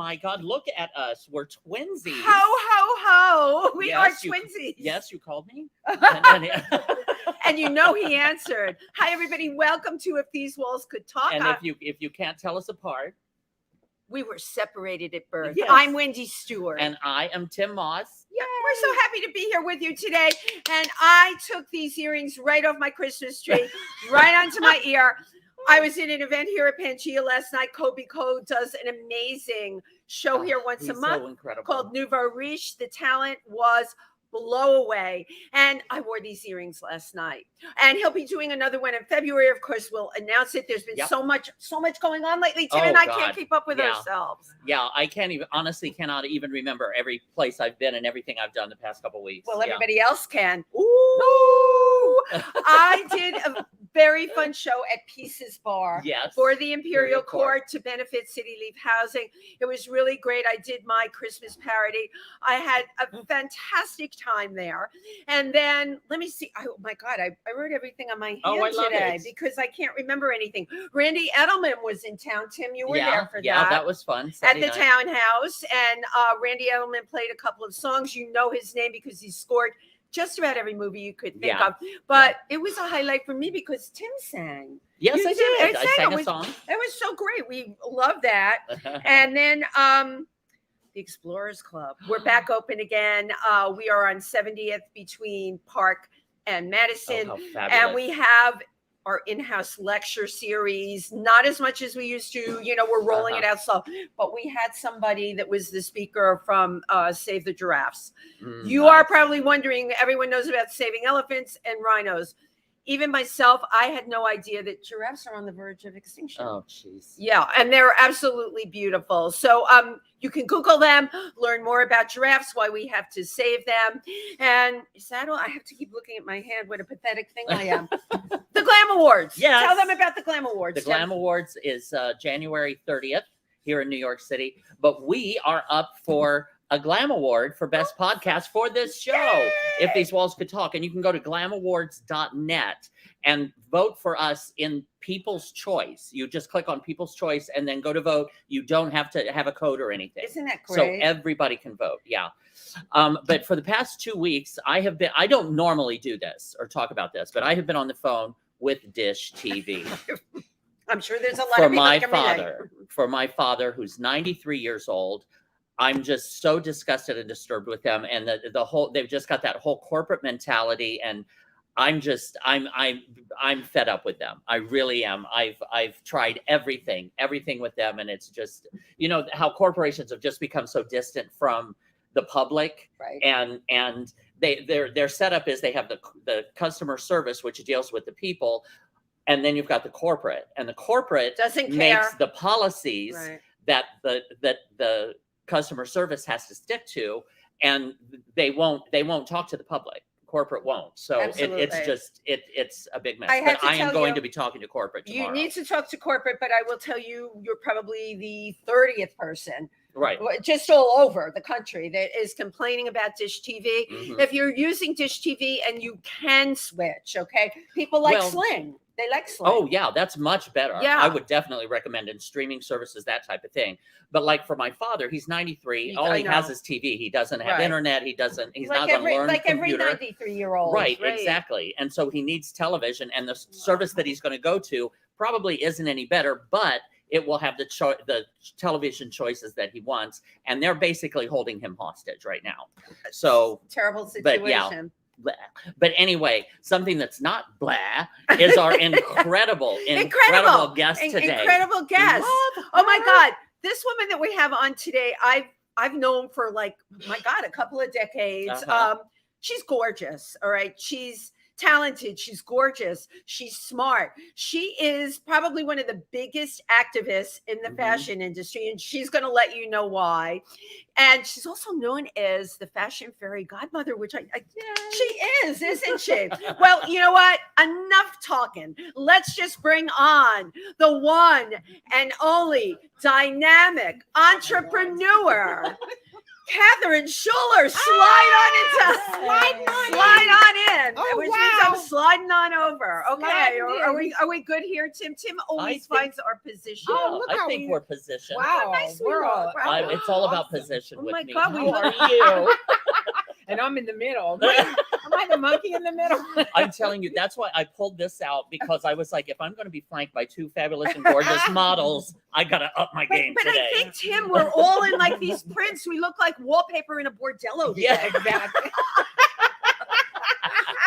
my God, look at us. We're twinsies. Ho, ho, ho. We are twinsies. Yes, you called me. And you know he answered. Hi, everybody. Welcome to If These Walls Could Talk. And if you can't tell us apart. We were separated at birth. Yes. I'm Wendy Stuart. And I am Tym Moss. Yeah, we're so happy to be here with you today. And I took these earrings right off my Christmas tree, right onto my ear. I was in an event here at PANGEA last night. Kobe Code does an amazing show here once a month called Nouveau Riche. The talent was blow away. And I wore these earrings last night. And he'll be doing another one in February. Of course, we'll announce it. There's been so much going on lately. Tim and I can't keep up with ourselves. Yeah, I cannot even remember every place I've been and everything I've done the past couple of weeks. Well, everybody else can. Ooh. I did a very fun show at Pieces Bar for the Imperial Court to benefit City Leaf Housing. It was really great. I did my Christmas parody. I had a fantastic time there. And then let me see. Oh my God, I wrote everything on my hand today because I can't remember anything. Randy Edelman was in town. Tim, you were there for that. Yeah, that was fun. At the Townhouse. And Randy Edelman played a couple of songs. You know his name because he scored just about every movie you could think of. But it was a highlight for me because Tim sang. Yes, I did. I sang a song. It was so great. We loved that. And then the Explorers Club. We're back open again. We are on 70th between Park and Madison. And we have our in-house lecture series, not as much as we used to, we're rolling it out slow, but we had somebody that was the speaker from Save the Giraffes. You are probably wondering, everyone knows about saving elephants and rhinos. Even myself, I had no idea that giraffes are on the verge of extinction. Oh, jeez. Yeah, and they're absolutely beautiful. So you can Google them, learn more about giraffes, why we have to save them. And Saddle, I have to keep looking at my hand. What a pathetic thing I am. The Glam Awards. Yes. Tell them about the Glam Awards. The Glam Awards is January 30th here in New York City. But we are up for a Glam Award for Best Podcast for this show, Yay! If These Walls Could Talk. And you can go to glamawards.net and vote for us in People's Choice. You just click on People's Choice and then go to vote. You don't have to have a code or anything. Isn't that great? So everybody can vote, but for the past 2 weeks, I don't normally do this or talk about this, but I have been on the phone with Dish TV. I'm sure there's a lot of people for my father, who's 93 years old. I'm just so disgusted and disturbed with them, and they've just got that whole corporate mentality, and I'm fed up with them. I really am. I've tried everything with them, and it's just, how corporations have just become so distant from the public, right? And their setup is they have the customer service, which deals with the people, and then you've got the corporate, and the corporate doesn't makes the policies that the customer service has to stick to, and they won't talk to the public. Corporate won't. So it's a big mess. But I am going to be talking to corporate tomorrow. You need to talk to corporate, but I will tell you, you're probably the 30th person, right, just all over the country that is complaining about Dish TV. If you're using Dish TV and you can switch, people like Sling. They like Sling. Oh, yeah, that's much better. Yeah. I would definitely recommend in streaming services, that type of thing. But like for my father, he's 93. All he has is TV. He doesn't have internet. He's not going to learn like computer. Every 93-year-old. Right, exactly. And so he needs television, and the service that he's going to go to probably isn't any better, but it will have the television choices that he wants. And they're basically holding him hostage right now. So terrible situation. But anyway, something that's not blah is our incredible guest today. Incredible guest. Oh my God. This woman that we have on today, I've known for a couple of decades. She's gorgeous. All right. She's talented. She's gorgeous. She's smart. She is probably one of the biggest activists in the fashion industry, and she's going to let you know why. And she's also known as the fashion fairy godmother, which she is, isn't she? Well, you know what? Enough talking. Let's just bring on the one and only dynamic entrepreneur, Catherine Schuller, slide on in. Oh, Which wow. means I'm sliding on over. Okay, Sliding are we good here, Tim? Tim always think- finds our position. Oh, look I how think we- we're positioned. Wow, nice we we're look, all- right? It's all about Awesome. position Oh with my me. God, How are you? And I'm in the middle. Am I the monkey in the middle? I'm telling you, that's why I pulled this out, because I was like, if I'm going to be flanked by two fabulous and gorgeous models, I got to up my game But today. I think, Tim, we're all in like these prints. We look like wallpaper in a bordello. Yeah. today. Exactly.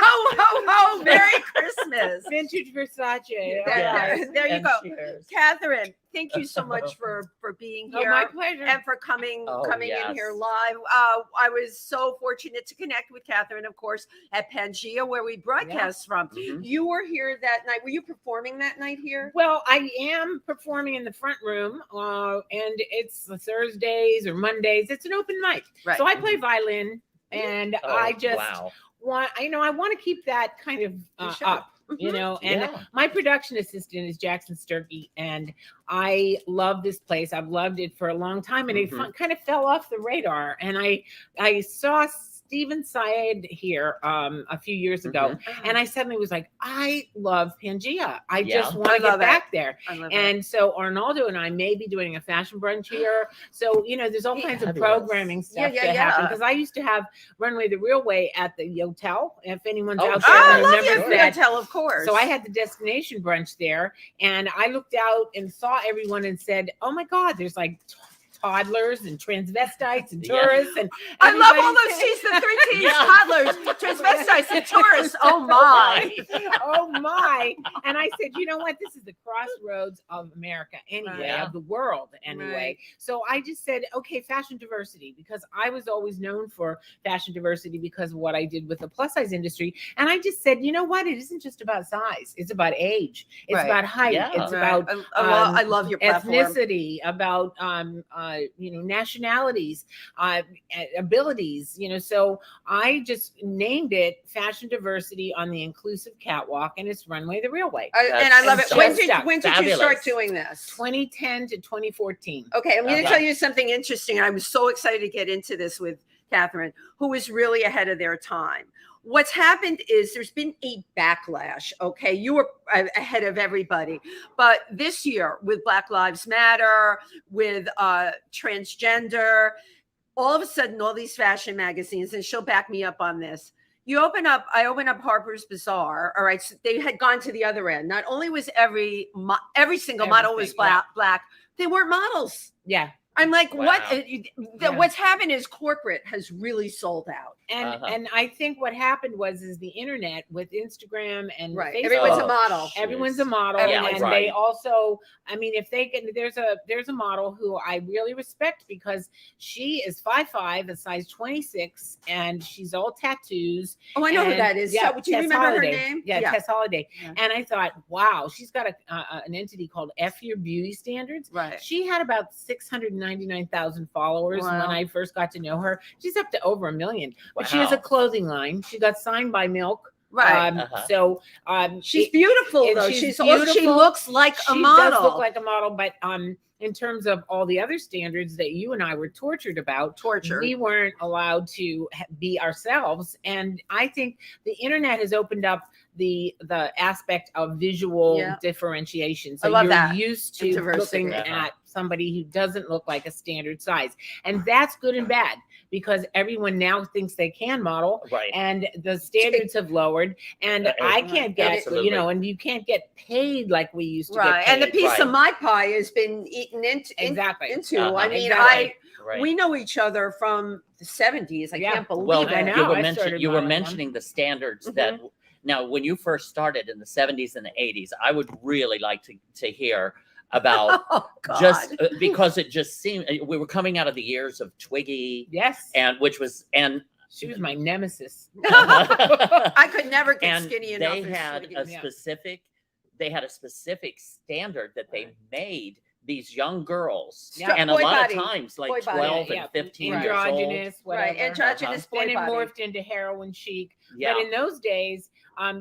Ho, ho, ho. Merry Christmas. Vintage Versace. There- there you And go. cheers. Catherine, thank you so much for being Oh, here. my pleasure. And for coming Oh, in yes. here live. I was so fortunate to connect with Catherine, of course, at PANGEA, where we broadcast from. Mhm. You were here that night. Were you performing that night here? Well, I am performing in the front room, and it's Thursdays or Mondays. It's an open mic, Right. so I play violin, and Oh, I just wow. I want to keep that kind of You should. up, you know. And Yeah. my production assistant is Jackson Sturkey, and I love this place. I've loved it for a long time, and Mhm. it kind of fell off the radar. And I saw Stephen Syed here a few years ago, Mhm. and I suddenly was like, I love Pangea. I Yeah. just want I to love get it. back there. I love it. And so Arnaldo and I may be doing a fashion brunch here. So, you know, there's all kinds of Fabulous. programming stuff Yeah, to yeah. happen. Because I used to have Runway the Real Way at the hotel. If anyone's Oh, out sure. there I that love remembers you, that. Hotel, of course. So I had the destination brunch there, and I looked out and saw everyone and said, oh my God, there's like toddlers and transvestites and Yeah. tourists. And I love all everybody's those saying- She's the 3 T's, Yeah. toddlers, transvestites, and tourists. Oh my. Oh my. And I said, you know what? This is the crossroads of America anyway, Yeah. of the world anyway. Right. So I just said, okay, fashion diversity, because I was always known for fashion diversity because of what I did with the plus size industry. And I just said, you know what? It isn't just about size. It's about age. It's Right. about height. Yeah. It's Right. about I love your platform. ethnicity, about you know, nationalities, abilities, you know. So I just named it Fashion Diversity on the Inclusive Catwalk, and it's Runway the Real Way. And I love it. so When did you fabulous. start doing this? 2010 to 2014. Okay, I'm going to Okay. tell you something interesting. I was so excited to get into this with Catherine, who is really ahead of their time. What's happened is there's been a backlash. Okay, you were ahead of everybody, but this year with Black Lives Matter, with transgender, all of a sudden, all these fashion magazines, and she'll back me up on this. I open up Harper's Bazaar. All right, so they had gone to the other end. Not only was every single model was Everything, yeah. black, they weren't models. Yeah. I'm like, what? Wow. Yeah. What's happened is corporate has really sold out. And I think what happened was the internet with Instagram and Right. Facebook, Everyone's a Oh, model. jeez. everyone's a model. Yeah, and right. they also, I mean, if they can, there's a model who I really respect because she is 5'5", a size 26, and she's all tattoos. Oh, I know who And- that is. Yeah, Would you Tess remember Holliday. her name? Yeah, Tess Holiday. Yeah. And I thought, wow, she's got an entity called F Your Beauty Standards. Right. She had about 699,000 followers Wow. when I first got to know her. She's up to over 1 million. But she has Wow. a clothing line. She got signed by Milk. Right. So She's it- beautiful and though. she's She beautiful. looks like a she model. does look like a model, but in terms of all the other standards that you and I were tortured about, torture. we weren't allowed to be ourselves. And I think the internet has opened up the aspect of visual Yeah. differentiation. I So love you're that. used And to diversity. looking Uh-huh. at somebody who doesn't look like a standard size. And that's good and bad because everyone now thinks they can model. Right. And the standards have lowered, and I can't get it, Absolutely. you know, and you can't get paid like we used to Right. get paid. And the piece of Right. my pie has been eaten into. Exactly. Uh-huh. I mean, Exactly. Right. we know each other from the 70s. I Yeah. can't believe Well, it. I know. you were I mentioning started you were modeling one. mentioning the standards Mhm. that now when you first started in the 70s and the 80s, I would really like to hear about Oh, God. just because it just seemed we were coming out of the years of Twiggy Yes. and which was and She was my nemesis. I could never get and skinny enough. they and had skinny- a yeah. specific standard that they made these young girls Yeah. and Boy a lot body. of times like Boy body. 12 Yeah, and 15 Right. years old. Androgynous, whatever. Right. Androgynous boy Then it body. morphed into heroin chic. Yeah. But in those days,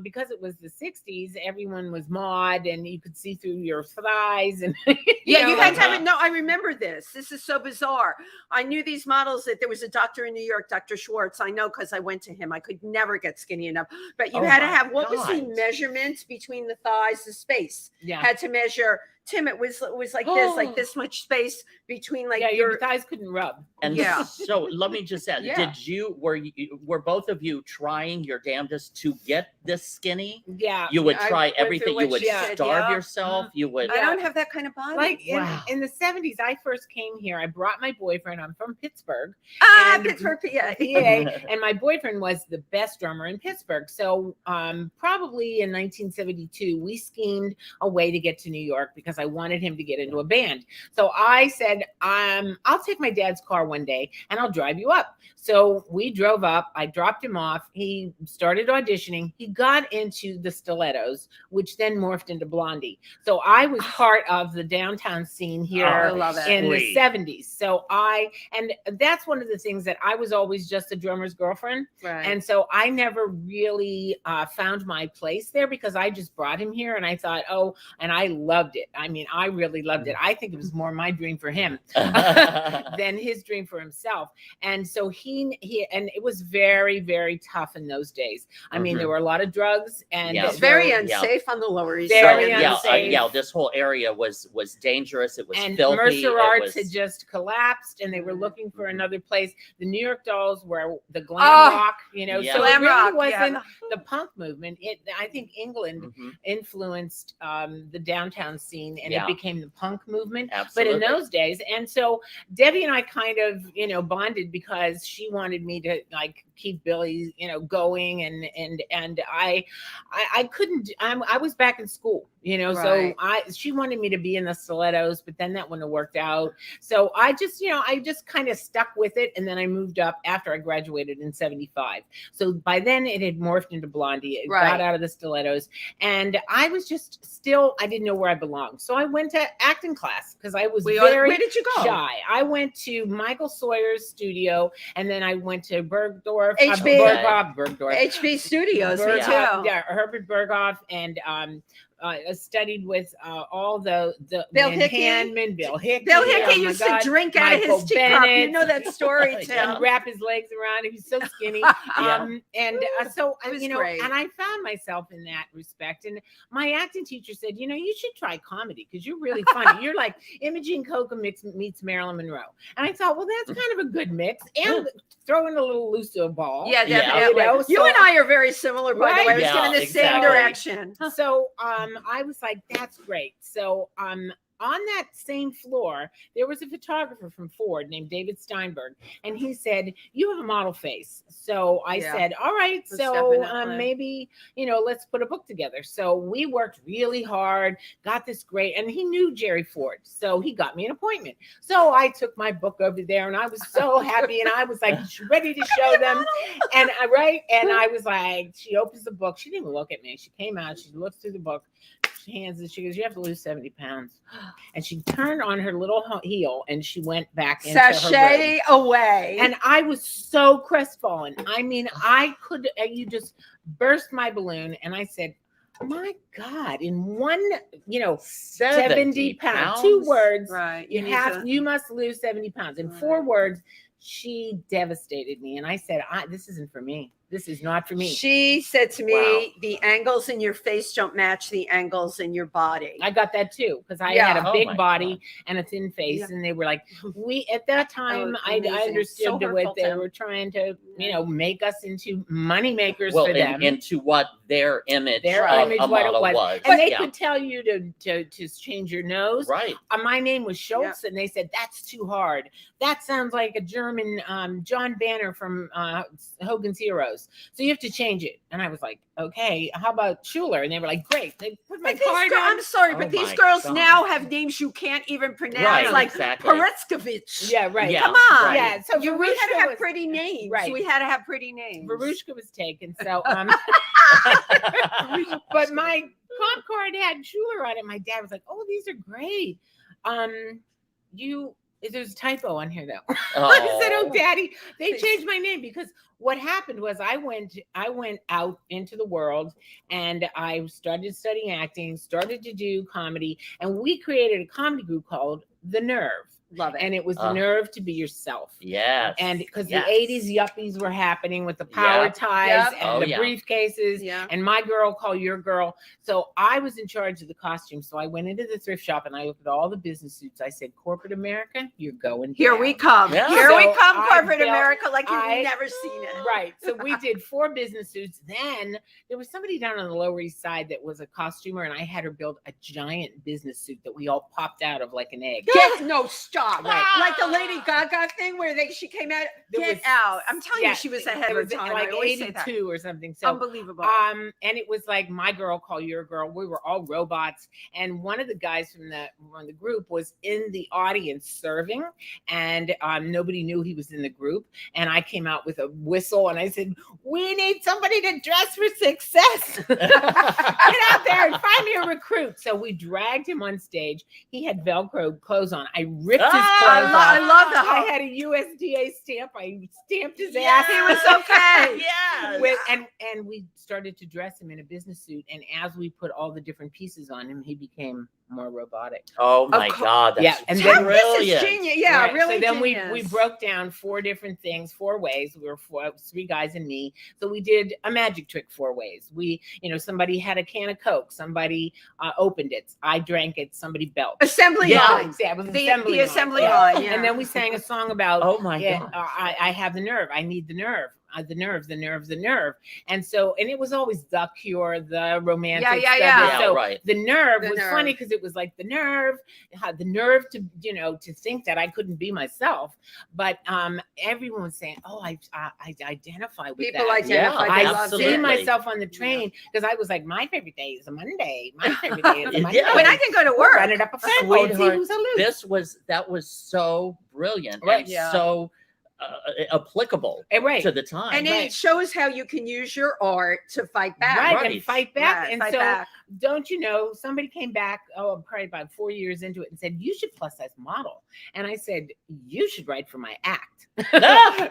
because it was the 60s, everyone was mod and you could see through your thighs. And yeah, you had to have it. No, I remember this. This is so bizarre. I knew these models that there was a doctor in New York, Dr. Schwartz. I know because I went to him. I could never get skinny enough. But you had to have, what was the measurement between the thighs, the space? Yeah. Had to measure. Tim, it was like this much space between like your thighs couldn't rub. And yeah. So let me just add, Yeah. were both of you trying your damnedest to get this skinny? Yeah. You would try everything. You would said, starve yeah. yourself. You would. I don't have that kind of body. Like Wow. in the 70s, I first came here. I brought my boyfriend. I'm from Pittsburgh. And- Pittsburgh, PA. And my boyfriend was the best drummer in Pittsburgh. So probably in 1972, we schemed a way to get to New York because I wanted him to get into a band. So I said, I'll take my dad's car one day and I'll drive you up. So we drove up. I dropped him off. He started auditioning. He got into the Stilettos, which then morphed into Blondie. So I was part of the downtown scene here I love it. in the 70s. So and that's one of the things that I was always just a drummer's girlfriend. Right. And so I never really found my place there because I just brought him here and I thought, and I loved it. I mean, I really loved it. I think it was more my dream for him than his dream for himself. And so he and it was very, very tough in those days. I mean, there were a lot of drugs and it's very unsafe on the Lower East Very Side. unsafe. This whole area was dangerous. It was and filthy. Mercer It Arts was- had just collapsed and they were looking for another place. The New York Dolls were the glam rock, Yeah. so Glam it really rock, wasn't yeah. the punk movement. I think England influenced the downtown scene and it became the punk movement. Absolutely. But in those days, and so Debbie and I kind of, bonded because she wanted me to like keep Billy, going, and I couldn't. I was back in school, Right. so she wanted me to be in the Stilettos, but then that wouldn't have worked out. So I just kind of stuck with it, and then I moved up after I graduated in '75. So by then it had morphed into Blondie. It got out of the Stilettos, and I was just still I didn't know where I belonged. So I went to acting class because I was very where did you go? shy. I went to Michael Sawyer's studio, and then I went to Bergdorf, HB HB Studios, me too. yeah, Herbert Berghoff, and I studied with all the Bill Van Hickey. Handman, Bill Hickey. Bill Hickey oh my used God, to drink out of Michael his teacup. You Bennett. know that story, Tim. And wrap his legs around. He was so skinny. So It was and great. I found myself in that respect. And my acting teacher said, you should try comedy because you're really funny. You're like Imogene Coca meets Marilyn Monroe. And I thought, well, that's kind of a good mix. And throw in a little Lucille Ball. Yeah, Yeah. definitely. You and I are very similar, by the way. I was Yeah, going the same exactly. direction. So I was like, that's great. So on that same floor, there was a photographer from Ford named David Steinberg, and he said, "You have a model face." So I said, "All right, so maybe let's put a book together." So we worked really hard, got this great, and he knew Jerry Ford, so he got me an appointment. So I took my book over there, and I was so happy, and I was like ready to show them, and I was like, she opens the book, she didn't even look at me. She came out, she looks through the book. She hands it. She goes, "You have to lose 70 pounds." And she turned on her little heel and she went back into her sashay room. away. And I was so crestfallen. I mean, you just burst my balloon. And I said, my God, in one, 70 pounds, 2 words, right. You must lose 70 pounds. In 4 words, she devastated me. And I said, this isn't for me. This is not for me. She said to me, the angles in your face don't match the angles in your body. I got that too, because I had a big body and a thin face. And they were like, at that time, I understood the way they were trying to, make us into money makers for them. Into what their image of a what model it was. was. And they could tell you to change your nose. Right. My name was Schultz, and they said, that's too hard. That sounds like a German John Banner from Hogan's Heroes. So you have to change it. And I was like, okay, how about Schuller? And they were like, great. They put my card on. I'm sorry, but these girls now have names you can't even pronounce, like Paretskovich. Yeah, right. Come on. Right. Yeah. So we had to have pretty names. Right. We had to have pretty names. Verushka was taken. So, but my comp card had Schuller on it. My dad was like, "Oh, these are great. There's a typo on here though. Oh. I said, "Oh, Daddy, they Please. changed my name because what happened was I went out into the world and I started studying acting, started to do comedy, and we created a comedy group called The Nerve." Love it. And it was the nerve to be yourself. Yes. And because yes. the 80s yuppies were happening with the power Yep. ties Yep. and Oh, the yeah. briefcases Yeah. and my girl call your girl. So I was in charge of the costumes. So I went into the thrift shop and I looked at all the business suits. I said, corporate America, you're going Here down. we come. Yeah. Here we So come, I corporate built- America, like you've I- never seen it. Right. So we did 4 business suits. Then there was somebody down on the Lower East Side that was a costumer, and I had her build a giant business suit that we all popped out of like an egg. No, stop. Right. Like the Lady Gaga thing where she came out. There Get was- out. I'm telling Yeah, you, she was ahead it of was her time. like I always say that. 82 or something. So Unbelievable. and it was like my girl call your girl. We were all robots, and one of the guys from the group was in the audience serving, and nobody knew he was in the group. And I came out with a whistle, and I said, "We need somebody to dress for success. Get out there and find me a recruit." So we dragged him on stage. He had Velcro clothes on. I ripped his clothes I off. love the I whole. had a USDA stamp. I stamped his Yes. ass. He was okay. Yes. And we started to dress him in a business suit. And as we put all the different pieces on him, he became more robotic. Oh my course. God. That's Yeah, and then- This is brilliant. genius. Yeah, Right. really So then genius. we broke down 4 different things, 4 ways. We were 3 guys and me. So we did a magic trick 4 ways. Somebody had a can of Coke. Somebody opened it. I drank it. Somebody belched. Assembly Yeah. line. Yeah, it was The assembly assembly line. line. Yeah. And then we sang a song about Oh my yeah, God. I have the nerve. I need the nerve. The nerve. And so, and it was always the cure, the romantic Yeah, stuff. yeah. Yeah, So right. the nerve The was nerve. funny because it was like the nerve, had the nerve to, to think that I couldn't be myself. But everyone was saying, "Oh, I identify with People that." identify. Yeah, they I loved see absolutely. it. myself on the train because I was like, my favorite day is a Monday. My favorite day is a Monday. Yeah. When I didn't go to work. Run it up a flagpole and see Sweetheart, who's a loose. that was so brilliant Right. and Yeah. so applicable Right. to the time. And Right. it shows how you can use your art to fight back. Right, Right. and fight back. Right, And fight so back. don't you know, somebody came back, probably about 4 years into it and said, "You should plus size model." And I said, "You should write for my act."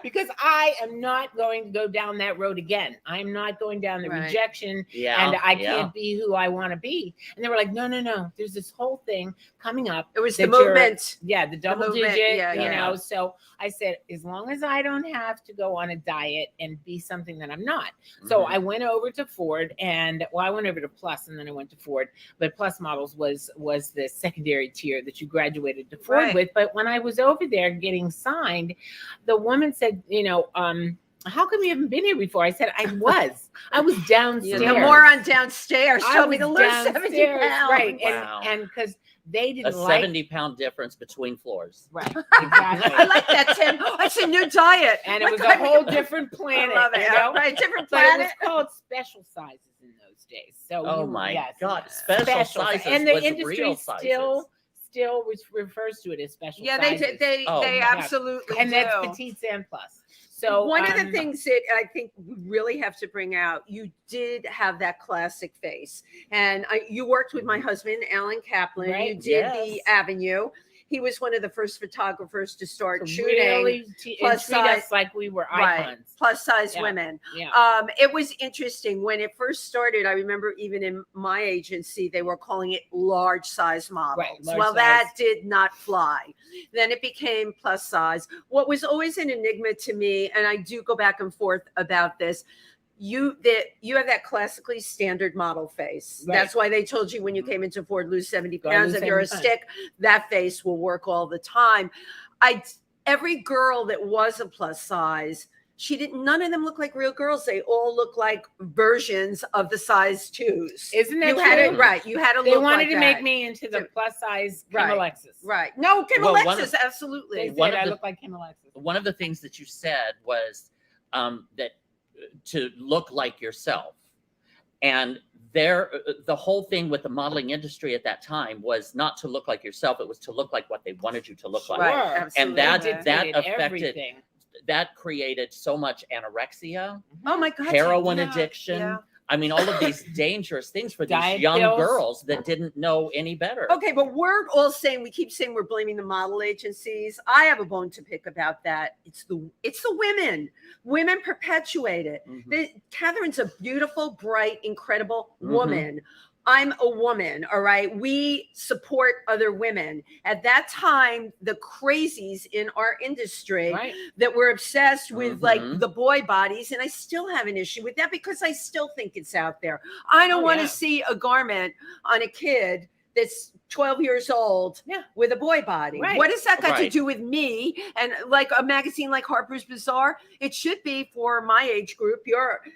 Because I am not going to go down that road again. I'm not going down the Right. rejection Yeah. and I yeah. can't be who I want to be. And they were like, no. There's this whole thing coming up. It was the that you're- movement. Yeah, the double movement, digit, yeah, you yeah. know. So I said, as long as I don't have to go on a diet and be something that I'm not. So Mhm. I went over to Ford and I went over to Plus and then I went to Ford. But Plus Models was the secondary tier that you graduated to Ford Right. with. But when I was over there getting signed, the woman said, "How come you haven't been here before?" I said, I was downstairs. The moron downstairs I told me was to lose 70 downstairs, pounds. right? Wow. And because they a didn't like 70-pound difference between floors. right, exactly. I like that, Tim. It's a new diet. And it What was a kind of- whole different I planet. love it. You know? Right, different But it was planet. called special sizes in those days. So Oh you- my yes, God, special sizes and the was industry real sizes. still refers to it as special Yeah, they sizes. did. They Oh, they my- absolutely and do. that's petites and plus. So one of the things that I think we really have to bring out, you did have that classic face, and you worked with my husband, Alan Kaplan. Right, You did yes. the Avenue. He was one of the first photographers to start shooting really plus treat size- us like we were right, icons. plus size Yeah. women. Yeah. It was interesting when it first started. I remember even in my agency, they were calling it large size models. Right, large Well, size. that did not fly. Then it became plus size. What was always an enigma to me, and I do go back and forth about this, you have that classically standard model face. Right. That's why they told you when you came into Ford, lose 70 Gotta pounds. lose If you're a 70 stick, that face will work all the time. Every girl that was a plus size, none of them look like real girls. They all look like versions of the size 2s. Isn't that You true? had it right. You had to They look wanted like to that. make me into the plus size Kim Right. Alexis. Right. No, Kim Well, one Alexis, They absolutely. said One of I the- look like Kim Alexis. One of the things that you said was that to look like yourself. And the whole thing with the modeling industry at that time was not to look like yourself. It was to look like what they wanted you to look like. Right. Sure. Absolutely. And that Dictated affected- everything. That created so much anorexia, Oh my God. heroin yeah, addiction. yeah. I mean, all of these dangerous things for these Diet young pills. girls that didn't know any better. Okay, but we keep saying we're blaming the model agencies. I have a bone to pick about that. It's the women. Women perpetuate it. Catherine's a beautiful, bright, incredible woman. I'm a woman, all right? We support other women. At that time, the crazies in our industry that were obsessed with like the boy bodies, and I still have an issue with that because I still think it's out there. I don't want to see a garment on a kid that's 12 years old with a boy body. What does that got to do with me? And like a magazine like Harper's Bazaar, it should be for my age group,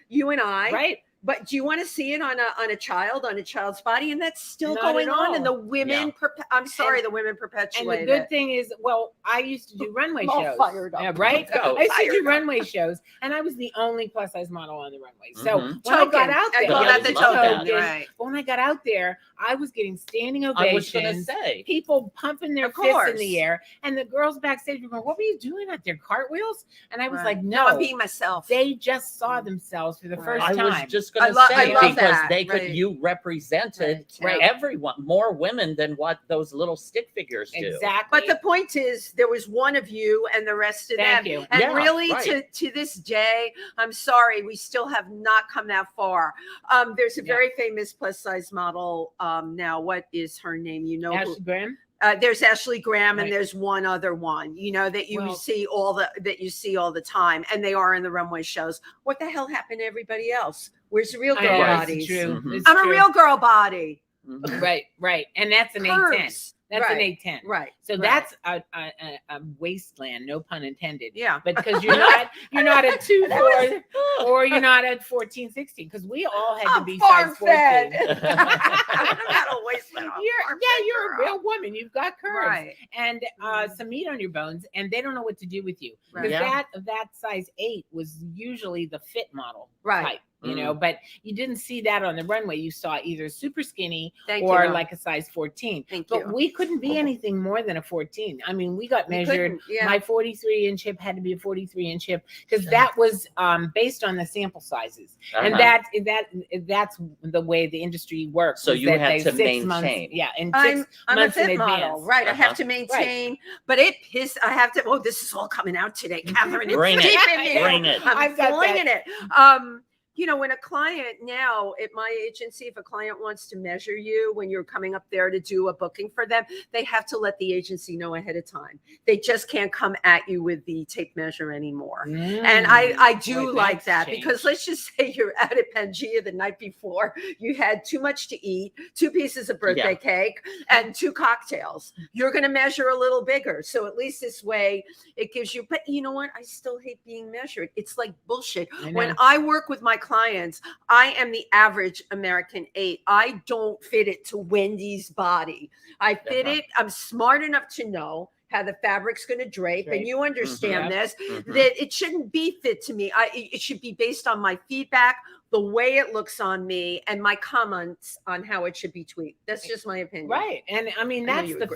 you and I. Right. But do you want to see it on a child's body? And that's still Not going at on. all. And the women, the women perpetuate And the good thing is, well, I used to do runway shows. Fired up. Yeah, right? Go. I used to do runway shows, and I was the only plus size model on the runway. So when I got Token. out I there, call that the token. Right. When I got out there, I was getting standing ovations. I was going to say. People pumping their fists in the air, and the girls backstage were going, "What were you doing out there? Cartwheels?" And I was like, "No, I'm being myself." They just saw themselves for the first time. I was just going to say, because they could, you represented everyone, more women than what those little stick figures do. Exactly. But the point is, there was one of you and the rest of them. Thank you. And really, to this day, I'm sorry, we still have not come that far. There's a very famous plus size model now. What is her name? You know, Ashley Graham. There's Ashley Graham, and there's one other one, you know, that you see all the time, and they are in the runway shows. What the hell happened to everybody else? Where's the real girl bodies? I'm a real girl body. Right. And that's an 810. That's an 810. Right. So that's a wasteland, no pun intended. Yeah. But because you're not at 2-4 or you're not at 14-16, because we all had to be size 14. I'm not a wasteland. You're a real woman. You've got curves. Right. And some meat on your bones, and they don't know what to do with you. Because that size 8 was usually the fit model type. You know, but you didn't see that on the runway. You saw either super skinny or like a size 14. But we couldn't be anything more than a 14. I mean, we got measured. My 43-inch hip had to be a 43-inch hip because that was based on the sample sizes, and that's the way the industry works. So you had to maintain. I'm a fit model, right? I have to maintain, but I have to. Oh, this is all coming out today, Catherine. Bring it's it. deep in me. Bring it. I'm flinging it. You know, when a client now at my agency, if a client wants to measure you when you're coming up there to do a booking for them, they have to let the agency know ahead of time. They just can't come at you with the tape measure anymore. And I do like that because let's just say you're out at PANGEA the night before, you had too much to eat, 2 pieces of birthday cake and 2 cocktails. You're going to measure a little bigger. So at least this way it gives you, but you know what? I still hate being measured. It's like bullshit. When I work with my clients, I am the average American 8. I don't fit it to Wendy's body. I fit it. I'm smart enough to know how the fabric's going to drape, and you understand this, that it shouldn't be fit to me. It should be based on my feedback, the way it looks on me, and my comments on how it should be tweaked. That's just my opinion. Right. And I mean, that's the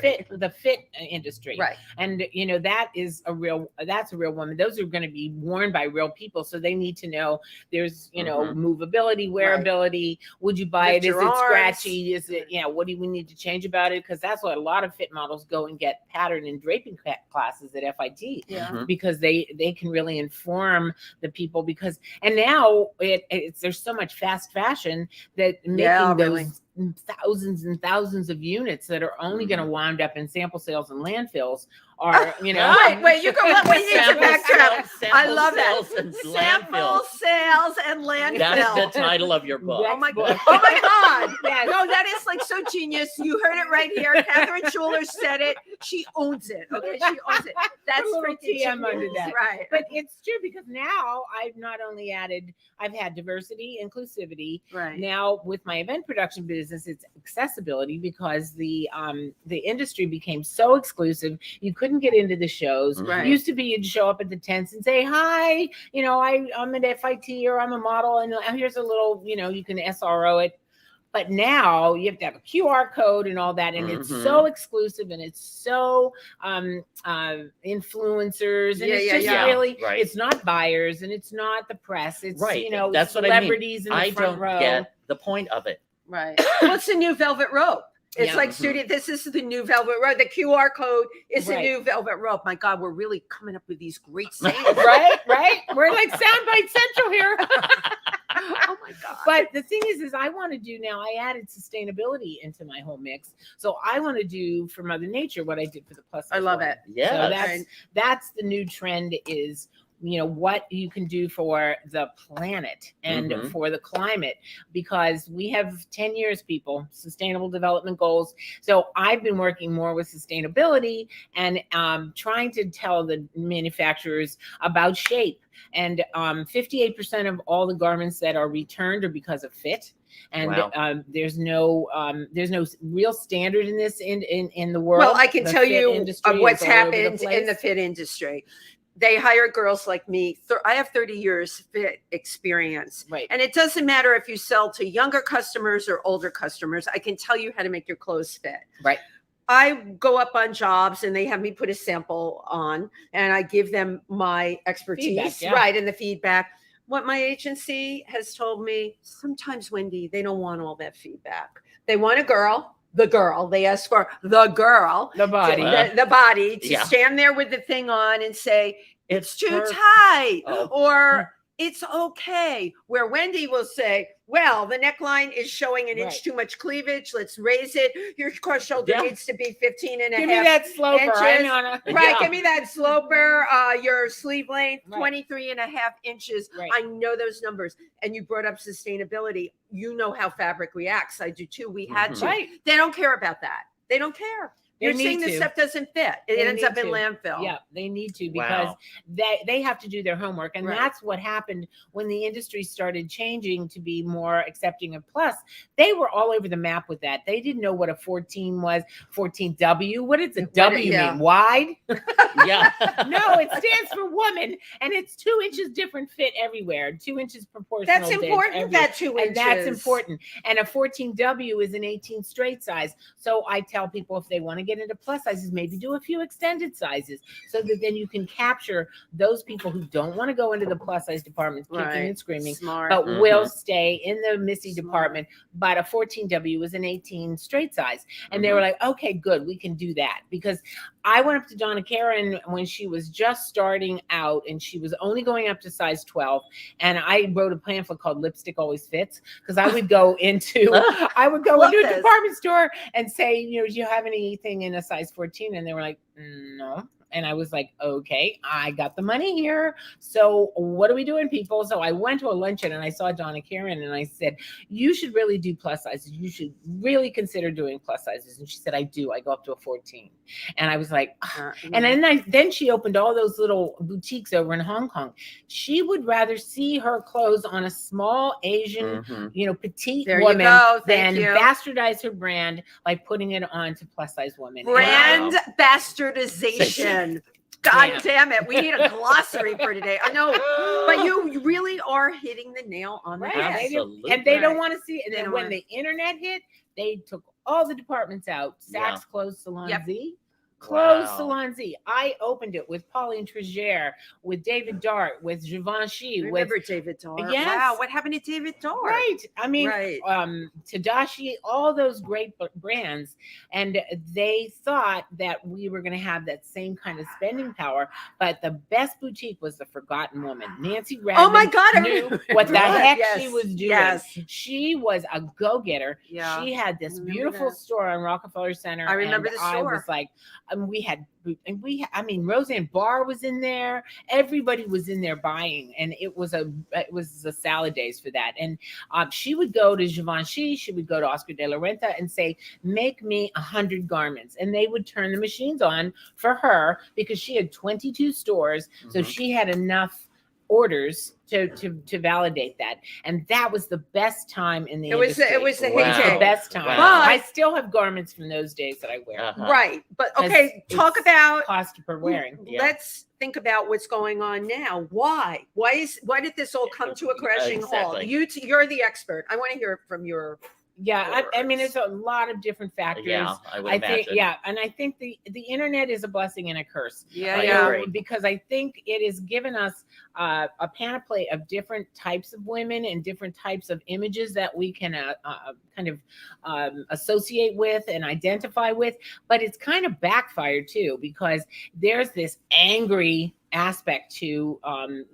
fit industry. Right. And you know, that's a real woman. Those are going to be worn by real people. So they need to know there's, you know, movability, wearability. Would you buy it? Is it scratchy? Is it, you know, what do we need to change about it? Because that's what a lot of fit models go and get pattern and draping classes at FIT. Because they can really inform the people and now there's so much fast fashion that making those thousands and thousands of units that are only going to wind up in sample sales and landfills are, you know. Wait, you go. We need to backtrack. I love that. Sample sales and landfill. That's the title of your book. Oh my God. No, that is like so genius. You heard it right here. Catherine Schuller said it. She owns it. Okay, she owns it. That's freaking TM under that. Right. But it's true because now I've not only I've had diversity, inclusivity. Right. Now with my event production business, it's accessibility because the industry became so exclusive. You couldn't get into the shows. Right. It used to be you'd show up at the tents and say, hi, you know, I'm an FIT or I'm a model and here's a little, you know, you can SRO it. But now you have to have a QR code and all that, and it's so exclusive, and it's so influencers, and it's just really, it's not buyers, and it's not the press. It's that's what celebrities I mean. in the front row. Get the point of it. Right. Well, it's the new velvet rope. It's like studio. This is the new velvet rope. The QR code is the new velvet rope. My God, we're really coming up with these great sayings. Right. We're like Soundbite Central here. Oh my God. But the thing is I want to do now, I added sustainability into my whole mix. So I want to do for Mother Nature what I did for the plus. I love it. Yeah. So that's the new trend is, what you can do for the planet and for the climate, because we have 10 years, people, sustainable development goals. So I've been working more with sustainability and trying to tell the manufacturers about shape. And 58% of all the garments that are returned are because of fit. And there's no real standard in this in the world. Well, I can tell you what's happened in the fit industry. They hire girls like me. I have 30 years fit experience. Right. And it doesn't matter if you sell to younger customers or older customers. I can tell you how to make your clothes fit. Right. I go up on jobs and they have me put a sample on and I give them my expertise. Right. And the feedback. What my agency has told me, sometimes, Wendy, they don't want all that feedback. They want a girl. The girl, they ask for the girl, the body, the body to stand there with the thing on and say, it's too tight or it's okay. Where Wendy will say, well, the neckline is showing an inch too much cleavage. Let's raise it. Your cross shoulder needs to be 15 and a half Give me that sloper. Inches. Give me that sloper. Your sleeve length, 23 and a half inches. Right. I know those numbers. And you brought up sustainability. You know how fabric reacts. I do too. We had to. Right. They don't care about that. They don't care. You're saying this stuff doesn't fit. It ends up in landfill. Yeah, they need to, because they have to do their homework. And that's what happened when the industry started changing to be more accepting of plus. They were all over the map with that. They didn't know what a 14 was. 14W. What does a W mean? Wide? Yeah. No, it stands for woman. And it's 2 inches different fit everywhere. 2 inches proportional. That's important, that 2 inches. And that's important. And a 14W is an 18 straight size. So I tell people if they want to get into plus sizes, maybe do a few extended sizes so that then you can capture those people who don't want to go into the plus size department kicking and screaming, but will stay in the Missy department. But a 14W is an 18 straight size. And they were like, okay, good, we can do that. Because I went up to Donna Karan when she was just starting out and she was only going up to size 12. And I wrote a pamphlet called Lipstick Always Fits, because I would go into a department store and say, do you have anything in a size 14? And they were like, no. And I was like, okay, I got the money here. So what are we doing, people? So I went to a luncheon and I saw Donna Karan and I said, you should really do plus sizes. You should really consider doing plus sizes. And she said, I do. I go up to a 14. And I was like, and then she opened all those little boutiques over in Hong Kong. She would rather see her clothes on a small Asian, petite woman than bastardize her brand by putting it on to plus size women. Brand bastardization. God damn it. We need a glossary for today. I know, but you really are hitting the nail on the head. Absolutely. And they don't want to see it. And then when the internet hit, they took all the departments out. Saks closed Salon Z. Salon Z. I opened it with Pauline Trigère, with David Dart, with Givenchy. Remember David Dart? Yes. Wow, what happened to David Dart? Right. I mean, Tadashi, all those great brands. And they thought that we were going to have that same kind of spending power. But the best boutique was the Forgotten Woman. Nancy Radman. Oh my God. Knew what the heck she was doing. Yes. She was a go-getter. Yeah. She had this beautiful store on Rockefeller Center. I remember the store. I was like, Roseanne Barr was in there. Everybody was in there buying, and it was a salad days for that. And she would go to Givenchy, she would go to Oscar de la Renta and say, make me 100 garments. And they would turn the machines on for her because she had 22 stores. So she had enough orders to validate that, and that was the best time in the industry. It was the best time. But I still have garments from those days that I wear. Right, but okay, talk about cost per wearing. Let's think about what's going on now. Why did this all come to a crashing halt? You're the expert. I want to hear it from your Yeah, I mean, there's a lot of different factors. Yeah, I would I imagine. think, yeah, and I think the internet is a blessing and a curse. Yeah, I yeah. agree. Because I think it has given us a panoply of different types of women and different types of images that we can kind of associate with and identify with. But it's kind of backfired too, because there's this angry aspect to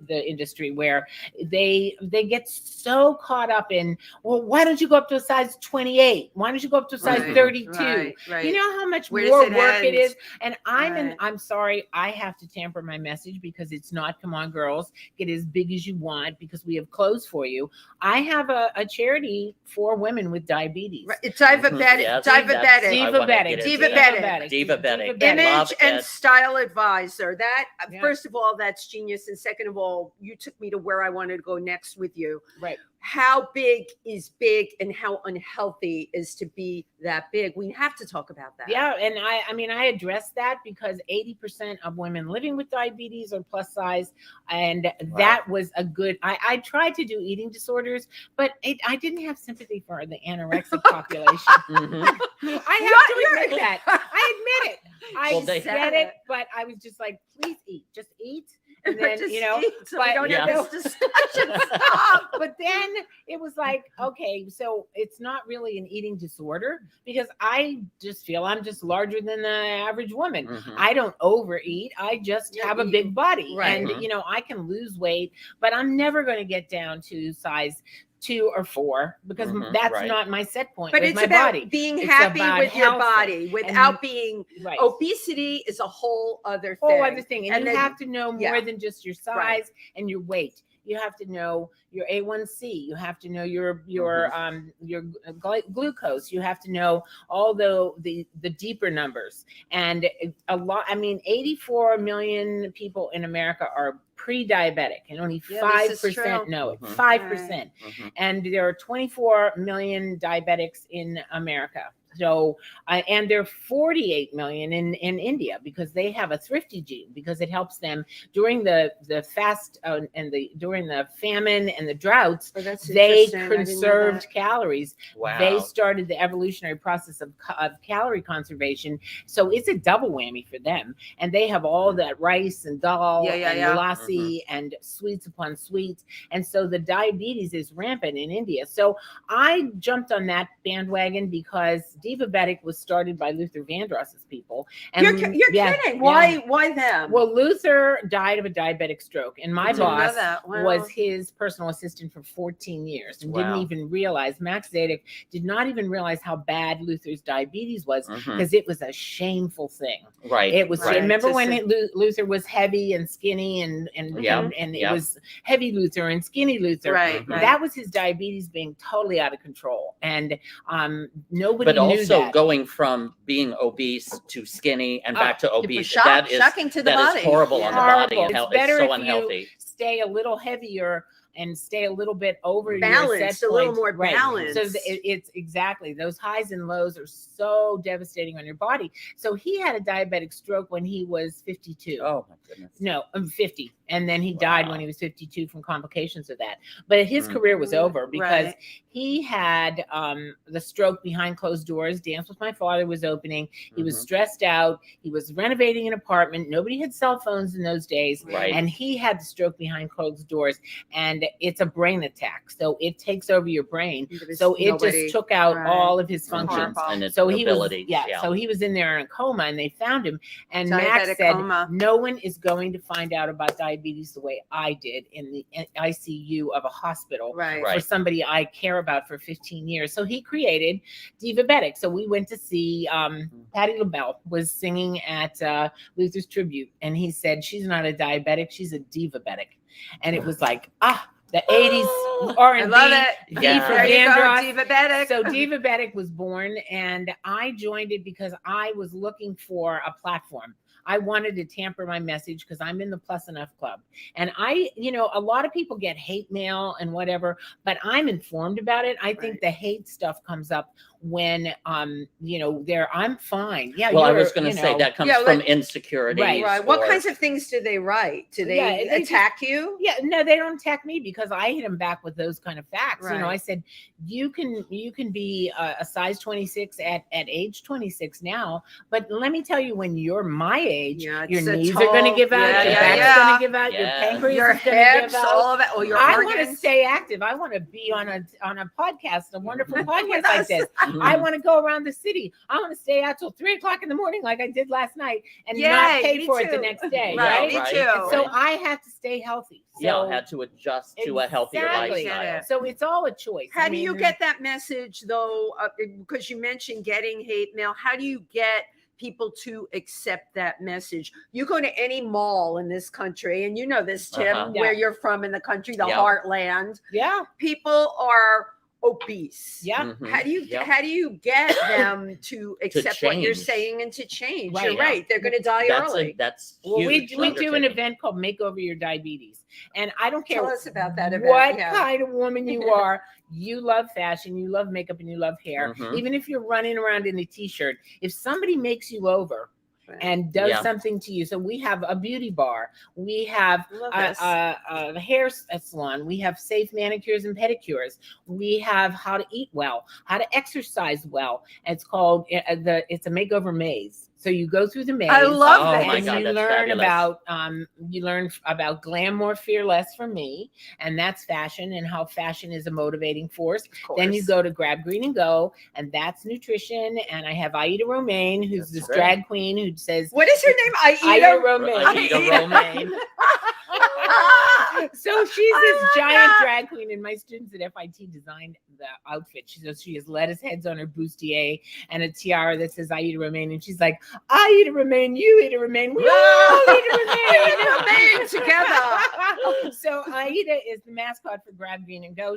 the industry where they get so caught up in, well, why don't you go up to a size 28? Why don't you go up to a size 32? Right. You know how much Where more does it work it end? is? And Right. I'm sorry, I have to tamper my message because it's not, come on, girls, get as big as you want because we have clothes for you. I have a charity for women with diabetes. Right. It's diabetic. Yes, diabetic. I wanna get into that. Divabetic. Image and Yes. style advisor. That Yeah. first of all, that's genius, and second of all, you took me to where I wanted to go next with you. Right. How big is big, and how unhealthy is to be that big? We have to talk about that. Yeah, and I mean, I address that because 80% of women living with diabetes are plus size, and that was a good. I tried to do eating disorders, but I didn't have sympathy for the anorexic population. Mhm. I have to admit that. I admit it. I Well, they- said it, but I was just like, please eat, just eat. And then, Just you know, eat so we but don't Yeah. have this discussion. Stop. but then it was like, okay, so it's not really an eating disorder because I just feel I'm just larger than the average woman. Mhm. I don't overeat. I just Yeah, have a you- big body. right. And, Mhm. you know, I can lose weight, but I'm never going to get down to size 2 or 4 because Mhm, that's right. not my set point But with it's my about body. being It's happy about with your health body without being Right. obesity is a whole other thing. Whole other thing. And you then- have to know more yeah. than just your size Right. and your weight. You have to know your A1C. You have to know your glucose. You have to know all the deeper numbers. And a lot. I mean, 84 million people in America are pre-diabetic, and only Yeah, this is 5% true. know it. Mhm. 5%. Mhm. And there are 24 million diabetics in America. So, and there are 48 million in India because they have a thrifty gene because it helps them during the fast and during the famine and the droughts. Oh, that's They interesting. I didn't know conserved that. calories. Wow. They started the evolutionary process of calorie conservation. So it's a double whammy for them. And they have all that rice and dal Yeah, yeah, and yeah. lassi and sweets upon sweets. And so the diabetes is rampant in India. So I jumped on that bandwagon because Divabetic was started by Luther Vandross's people. And You're yeah, kidding. yeah. Why them? Well, Luther died of a diabetic stroke, and my I didn't know boss that. Wow. was his personal assistant for 14 years and didn't Wow. even realize, Max Zadek did not even realize how bad Luther's diabetes was Mhm. because it was a shameful thing. Right. It was, Right. remember To when say- Luther was heavy and skinny and Yeah, and it yeah. was heavy Luther and skinny Luther. Right, Mhm. right. That was his diabetes being totally out of control. And nobody But knew also that. going from being obese to skinny and back to obese, that is shocking to the that is body. horrible Yeah. on the body. Horrible. And It's it's better so if you unhealthy. stay a little heavier and stay a little bit over Balanced, your set a little point. more Right. balanced. So it's exactly, those highs and lows are so devastating on your body. So he had a diabetic stroke when he was 52. Oh my goodness. No, 50. And then he died Wow. when he was 52 from complications of that. But his Mm. career was over because Right. he had the stroke behind closed doors. Dance with My Father was opening. He was Mhm. stressed out. He was renovating an apartment. Nobody had cell phones in those days. Right. And he had the stroke behind closed doors. And it's a brain attack. So it takes over your brain. So it just took out right. all of his Mhm. functions. Horrible. And its So he abilities. was, so he was in there in a coma and they found him. And Diabetic Max said, coma. no one is going to find out about diabetes the way I did in the ICU of a hospital Right. Right. for somebody I care about for 15 years. So he created Divabetic. So we went to see Patti LaBelle was singing at Luther's tribute. And he said, she's not a diabetic, she's a divabetic. And it was like, the 80s R&B. I love it. Yeah. for There you go, Vandross. Divabetic. So Divabetic was born, and I joined it because I was looking for a platform. I wanted to tamper my message because I'm in the Plus Enough Club. And a lot of people get hate mail and whatever, but I'm informed about it. I think Right. the hate stuff comes up when I'm fine. Yeah. Well, I was going to say that comes from insecurity. Right. What kinds of things do they write? Do they attack you? Yeah, no, they don't attack me because I hit them back with those kind of facts. Right. I said, you can be a size 26 at age 26 now, but let me tell you, when you're my age, your knees are going to give out, your back's going to give out, your pancreas your is going to give out. all of it. Your I organs. want to stay active. I want to be on a podcast, a wonderful podcast like this. I want to go around the city. I want to stay out till 3 o'clock in the morning like I did last night and not pay for it the next day. Right. Me too. So I have to stay healthy. So, had to adjust to a healthier lifestyle. So it's all a choice. How do you get that message though? Because you mentioned getting hate mail. How do you get people to accept that message? You go to any mall in this country, and you know this, Tim, where you're from in the country, the heartland. Yeah. People are obese. Yeah. How do you get them to accept what you're saying and to change? Right. You're right. They're going to die early. We do an event called Make Over Your Diabetes. And I don't care Tell us about that event. What kind of woman you are. You love fashion, you love makeup, and you love hair. Even if you're running around in a t-shirt, if somebody makes you over and does something to you. So we have a beauty bar. We have a hair salon. We have safe manicures and pedicures. We have how to eat well, how to exercise well. It's called it's a makeover maze. So you go through the maze. I love that. Oh my God, you learn about Glam More Fearless from me, and that's fashion and how fashion is a motivating force. Then you go to Grab Green and Go, and that's nutrition. And I have Aida Romaine, who's this drag queen who says, what is her name? Aida Romaine. Aida Romaine. So she's this giant drag queen, and my students at FIT designed the outfit. She has lettuce heads on her bustier and a tiara that says Aida Romaine, and she's like, I eat a remain, you eat a remain, we all eat a remain together. So Aida is the mascot for Grab Green and Go.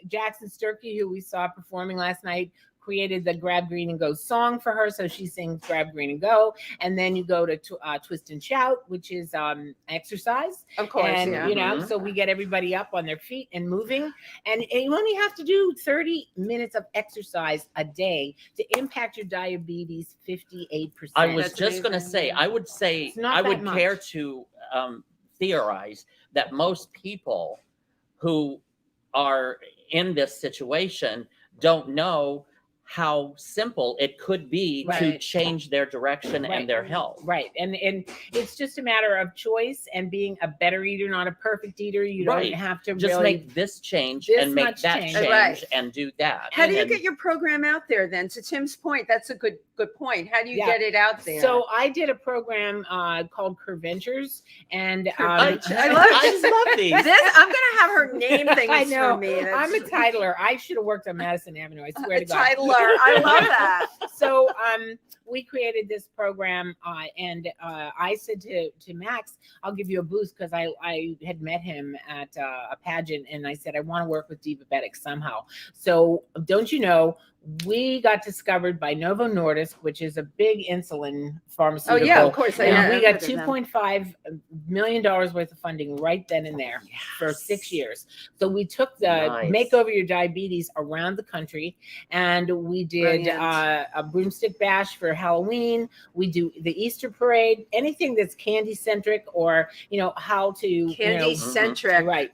Jackson Sturkey, who we saw performing last night, created the Grab Green and Go song for her. So she sings Grab Green and Go. And then you go to Twist and Shout, which is exercise. Of course. And, so we get everybody up on their feet and moving. And you only have to do 30 minutes of exercise a day to impact your diabetes 58%. I was just going to say, I would care to theorize that most people who are in this situation don't know how simple it could be to change their direction and their health. Right. And it's just a matter of choice and being a better eater, not a perfect eater. You don't have to just make this change and make that change and do that. How do you get your program out there then? To Tim's point, that's a good point. How do you get it out there? So I did a program called Curventures, and I love these. I'm gonna have her name things for me. I'm a titler. I should have worked on Madison Avenue. I swear to God. Titler. I love that. So we created this program, and I said to Max, I'll give you a boost, because I had met him at a pageant, and I said, I want to work with Divabetic somehow. So don't you know, we got discovered by Novo Nordisk, which is a big insulin pharmaceutical. Oh, yeah, of course. We got $2.5 million worth of funding right then and there for 6 years. So we took the Make Over Your Diabetes around the country, and we did a broomstick bash for Halloween. We do the Easter parade, anything that's candy centric, or, how to candy centric. Right.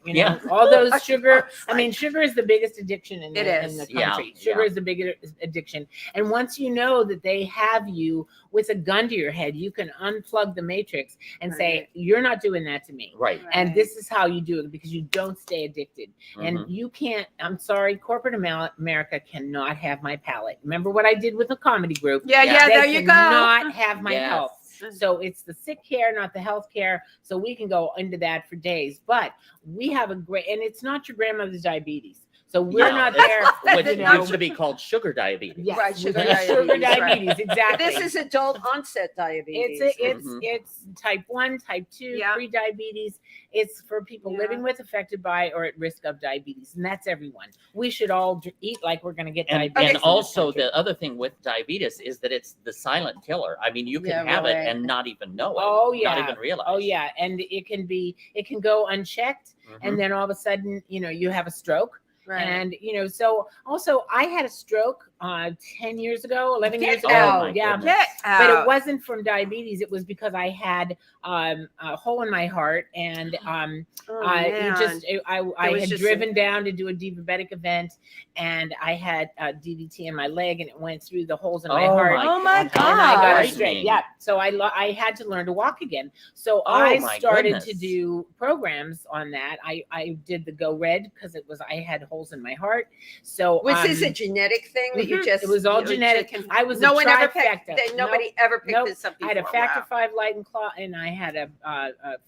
All those sugar. I mean, sugar is the biggest addiction in the country. Sugar is the biggest addiction. And once you know that they have you with a gun to your head, you can unplug the matrix and say, you're not doing that to me. Right. And this is how you do it, because you don't stay addicted. And you can't, I'm sorry, corporate America cannot have my palate. Remember what I did with the comedy group? There you go. Not have my health. So it's the sick care, not the health care. So we can go into that for days. But we have a great, and it's not your grandmother's diabetes. So we're not there. Which should be called sugar diabetes. Yes. Right, sugar diabetes, exactly. This is adult onset diabetes. It's type 1, type 2, pre-diabetes. It's for people living with, affected by, or at risk of diabetes. And that's everyone. We should all eat like we're going to get diabetes. And also the other thing with diabetes is that it's the silent killer. I mean, you can have it and not even know it. Oh, yeah. Not even realize. Oh, yeah. And it can go unchecked. And then all of a sudden, you have a stroke. Right. And, so also I had a stroke 10 years ago, 11 years Get ago. out. Yeah. Get out. But it wasn't from diabetes. It was because I had a hole in my heart, and it just I was had just driven down to do a Divabetic event, and I had DVT in my leg, and it went through the holes in my heart. Oh my And I got God. it straight. Yeah. So I had to learn to walk again. So Oh I my started goodness. to do programs on that. I did the Go Red because I had holes in my heart. So Was this a genetic thing that you just? it was all you genetic. just- I was no a one ever trifecta. picked. Nobody ever picked Nope. this up I before. had a factor Wow. 5 light and clot, and I had a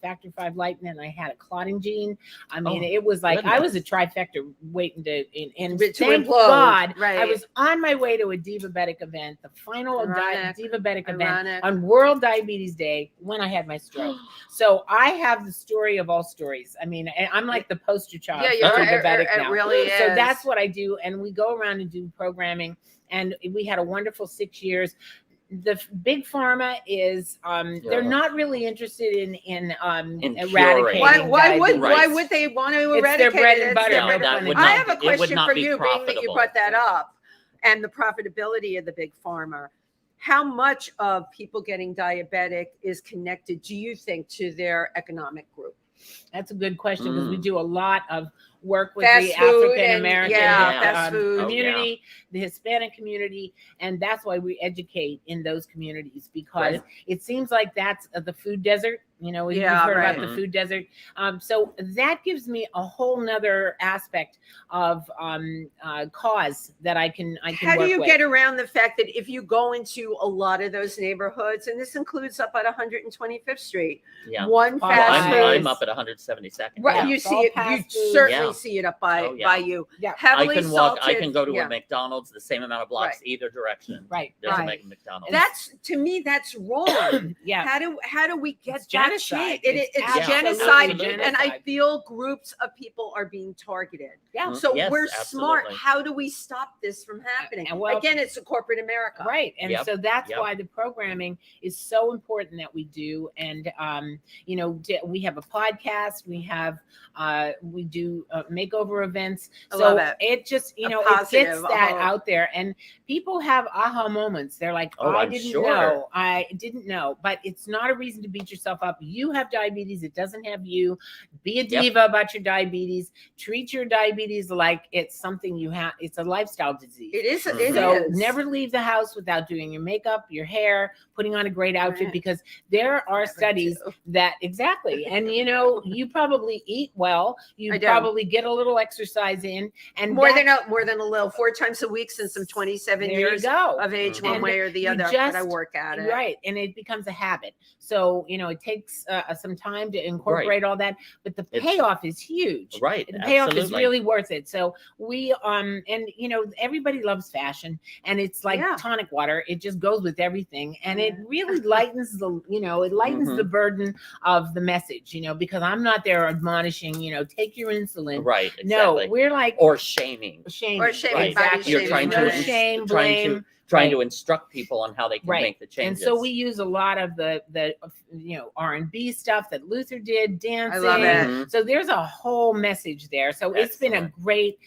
factor 5 light, and then I had a clotting gene. I mean, Oh, it was like I was a goodness. trifecta waiting to To thank implode, God right. I was on my way to a Divabetic event, the final Ironic. Divabetic event Ironic. on World Diabetes Day when I had my stroke. So I have the story of all stories. I mean, I'm like the poster child Yeah, for you're Divabetic it now. really is. So that's what I do, and we go around and do programming, and we had a wonderful 6 years. The big pharma is they're not really interested in eradicating curing. why Right. would they want to It's eradicate their bread it? and It's butter. their No, bread- that would I not have a be- it would question not for be you, being that you profitable. brought that up, and the profitability of the big pharma. How much of people getting diabetic is connected, do you think, to their economic group? That's a good question, because we Mm. do a lot of work with Fast the food African and- American fast food. community, the Hispanic community, and that's why we educate in those communities, because Right. it seems like that's the food desert. You know, you've Yeah, heard right. about the food desert. So that gives me a whole nother aspect of cause that I can How do work you with. get around the fact that if you go into a lot of those neighborhoods, and this includes up at 125th Street, Yeah. one Well, fast food, I'm up at 172nd. right? Yeah, You it's see all it. You fast food. certainly Yeah. see it up by Oh, yeah. by you. Yeah. I Heavily can walk. I salted. can go to yeah. a McDonald's the same amount of blocks either direction. Right. There's a Right. McDonald's. That's, to me, that's wrong. Yeah. how do we get It's that genocide. change? It's absolutely genocide, genocide. and I feel groups of people are being targeted. Yeah. Mhm. So Yes, we're smart. absolutely. How do we stop this from happening? And well- Again, it's a corporate America. Right. And Yep. so that's Yep. why the programming is so important that we do. And, you know, we have a podcast, we do makeover events. I So love it. just, you A know, positive, it gets that uh-huh. out there, and people have aha moments. They're like, Oh, I I'm didn't sure. know. I didn't know. But it's not a reason to beat yourself up. You have diabetes. It doesn't have you. Be a Yep. diva about your diabetes. Treat your diabetes like it's something you have. It's a lifestyle disease. It is. Mhm. It So is. never leave the house without doing your makeup, your hair, putting on a great outfit, Right. because there are Never studies do. that exactly. And you know, you probably eat well, you I do. probably get a little exercise in, and more that- than a little. 4 times a week since I'm 27 there years you go. of age, Mhm. one And way or the you other. But I just- work at it. Right, and it becomes a habit. So you know, it takes some time to incorporate all that, but the It's- payoff is huge. Right. The payoff is absolutely. really worth it. So we and you know, everybody loves fashion, and it's like Yeah. tonic water. It just goes with everything, and it Yeah. really lightens it lightens Mhm. the burden of the message, you know, because I'm not there admonishing, you know, take your insulin. Right. Exactly. No, we're like or shaming. shaming. Or shaming, Right. body Exactly. You're shaming, trying no to right. shame, trying blame. to Right. instruct people on how they can Right. make the And changes. so we use a lot of the you know, R&B stuff that Luther did, dancing. love it. Mhm. So there's a whole message there. So it's been a Excellent. great.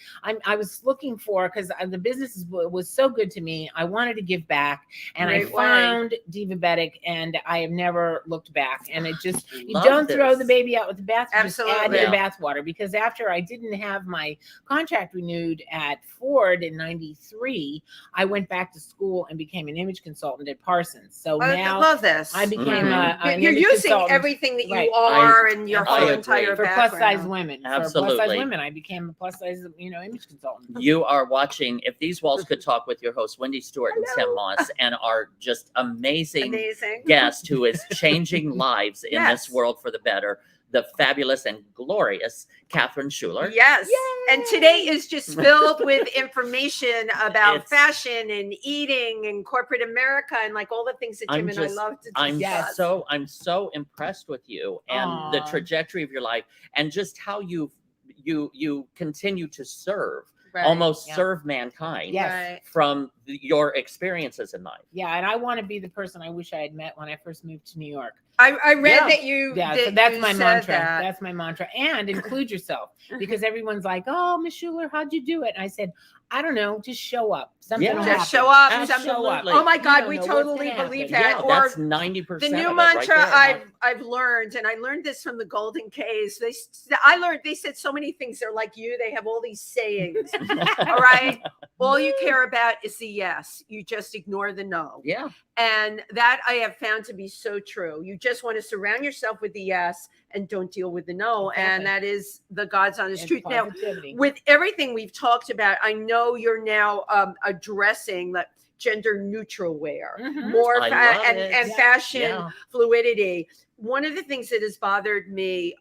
I was looking for, because the business was so good to me. I wanted to give back, and I Great way. found Divabetic, and I have never looked back. And it just you Love don't throw this. the baby out with the bath. You just add Absolutely. to the bathwater, because after I didn't have my contract renewed at Ford in '93, I went back to school and became an image consultant at Parsons. So I now love this. I became Mhm. an You're image using consultant everything that you Right. are and your I whole agree. entire for plus size background. women. For plus Absolutely. size women, I became a plus size, you know, image consultant. You are watching If These Walls Could Talk with your host, Wendy Stuart and Tym Moss, and our just amazing Amazing. guest who is changing lives in Yes. this world for the better, the fabulous and glorious Catherine Schuller. Yes. Yay! And today is just filled with information about It's- fashion and eating and corporate America and like all the things that Tim I'm and I just- love to I'm discuss. I'm so impressed with you and the Aw. trajectory of your life and just how you continue to serve, Right. almost Yeah. serve mankind Yes. Right. from your experiences in life. Yeah, and I want to be the person I wish I had met when I first moved to New York. I read that you. Yeah, that so that's you my said mantra. that. That's my mantra. And include yourself, because everyone's like, "Oh, Miss Schuller, how'd you do it?" And I said, "I don't know, just show up. Something Yeah. will Just happen. show up. Absolutely. Oh my You God, don't we know what's totally gonna believe happen. that. Yeah, Or that's 90%. the new of it right mantra there. I've learned, and I learned this from the Golden Caves. They said so many things. They're like you. They have all these sayings. All right. All you care about is the yes. You just ignore the no. Yeah. And that I have found to be so true. You just want to surround yourself with the yes and don't deal with the no. Exactly. And that is the God's honest And truth. Now, positivity. with everything we've talked about, I know you're now addressing that gender neutral wear, Mhm. more I love and it. Yeah. fashion Yeah. fluidity. One of the things that has bothered me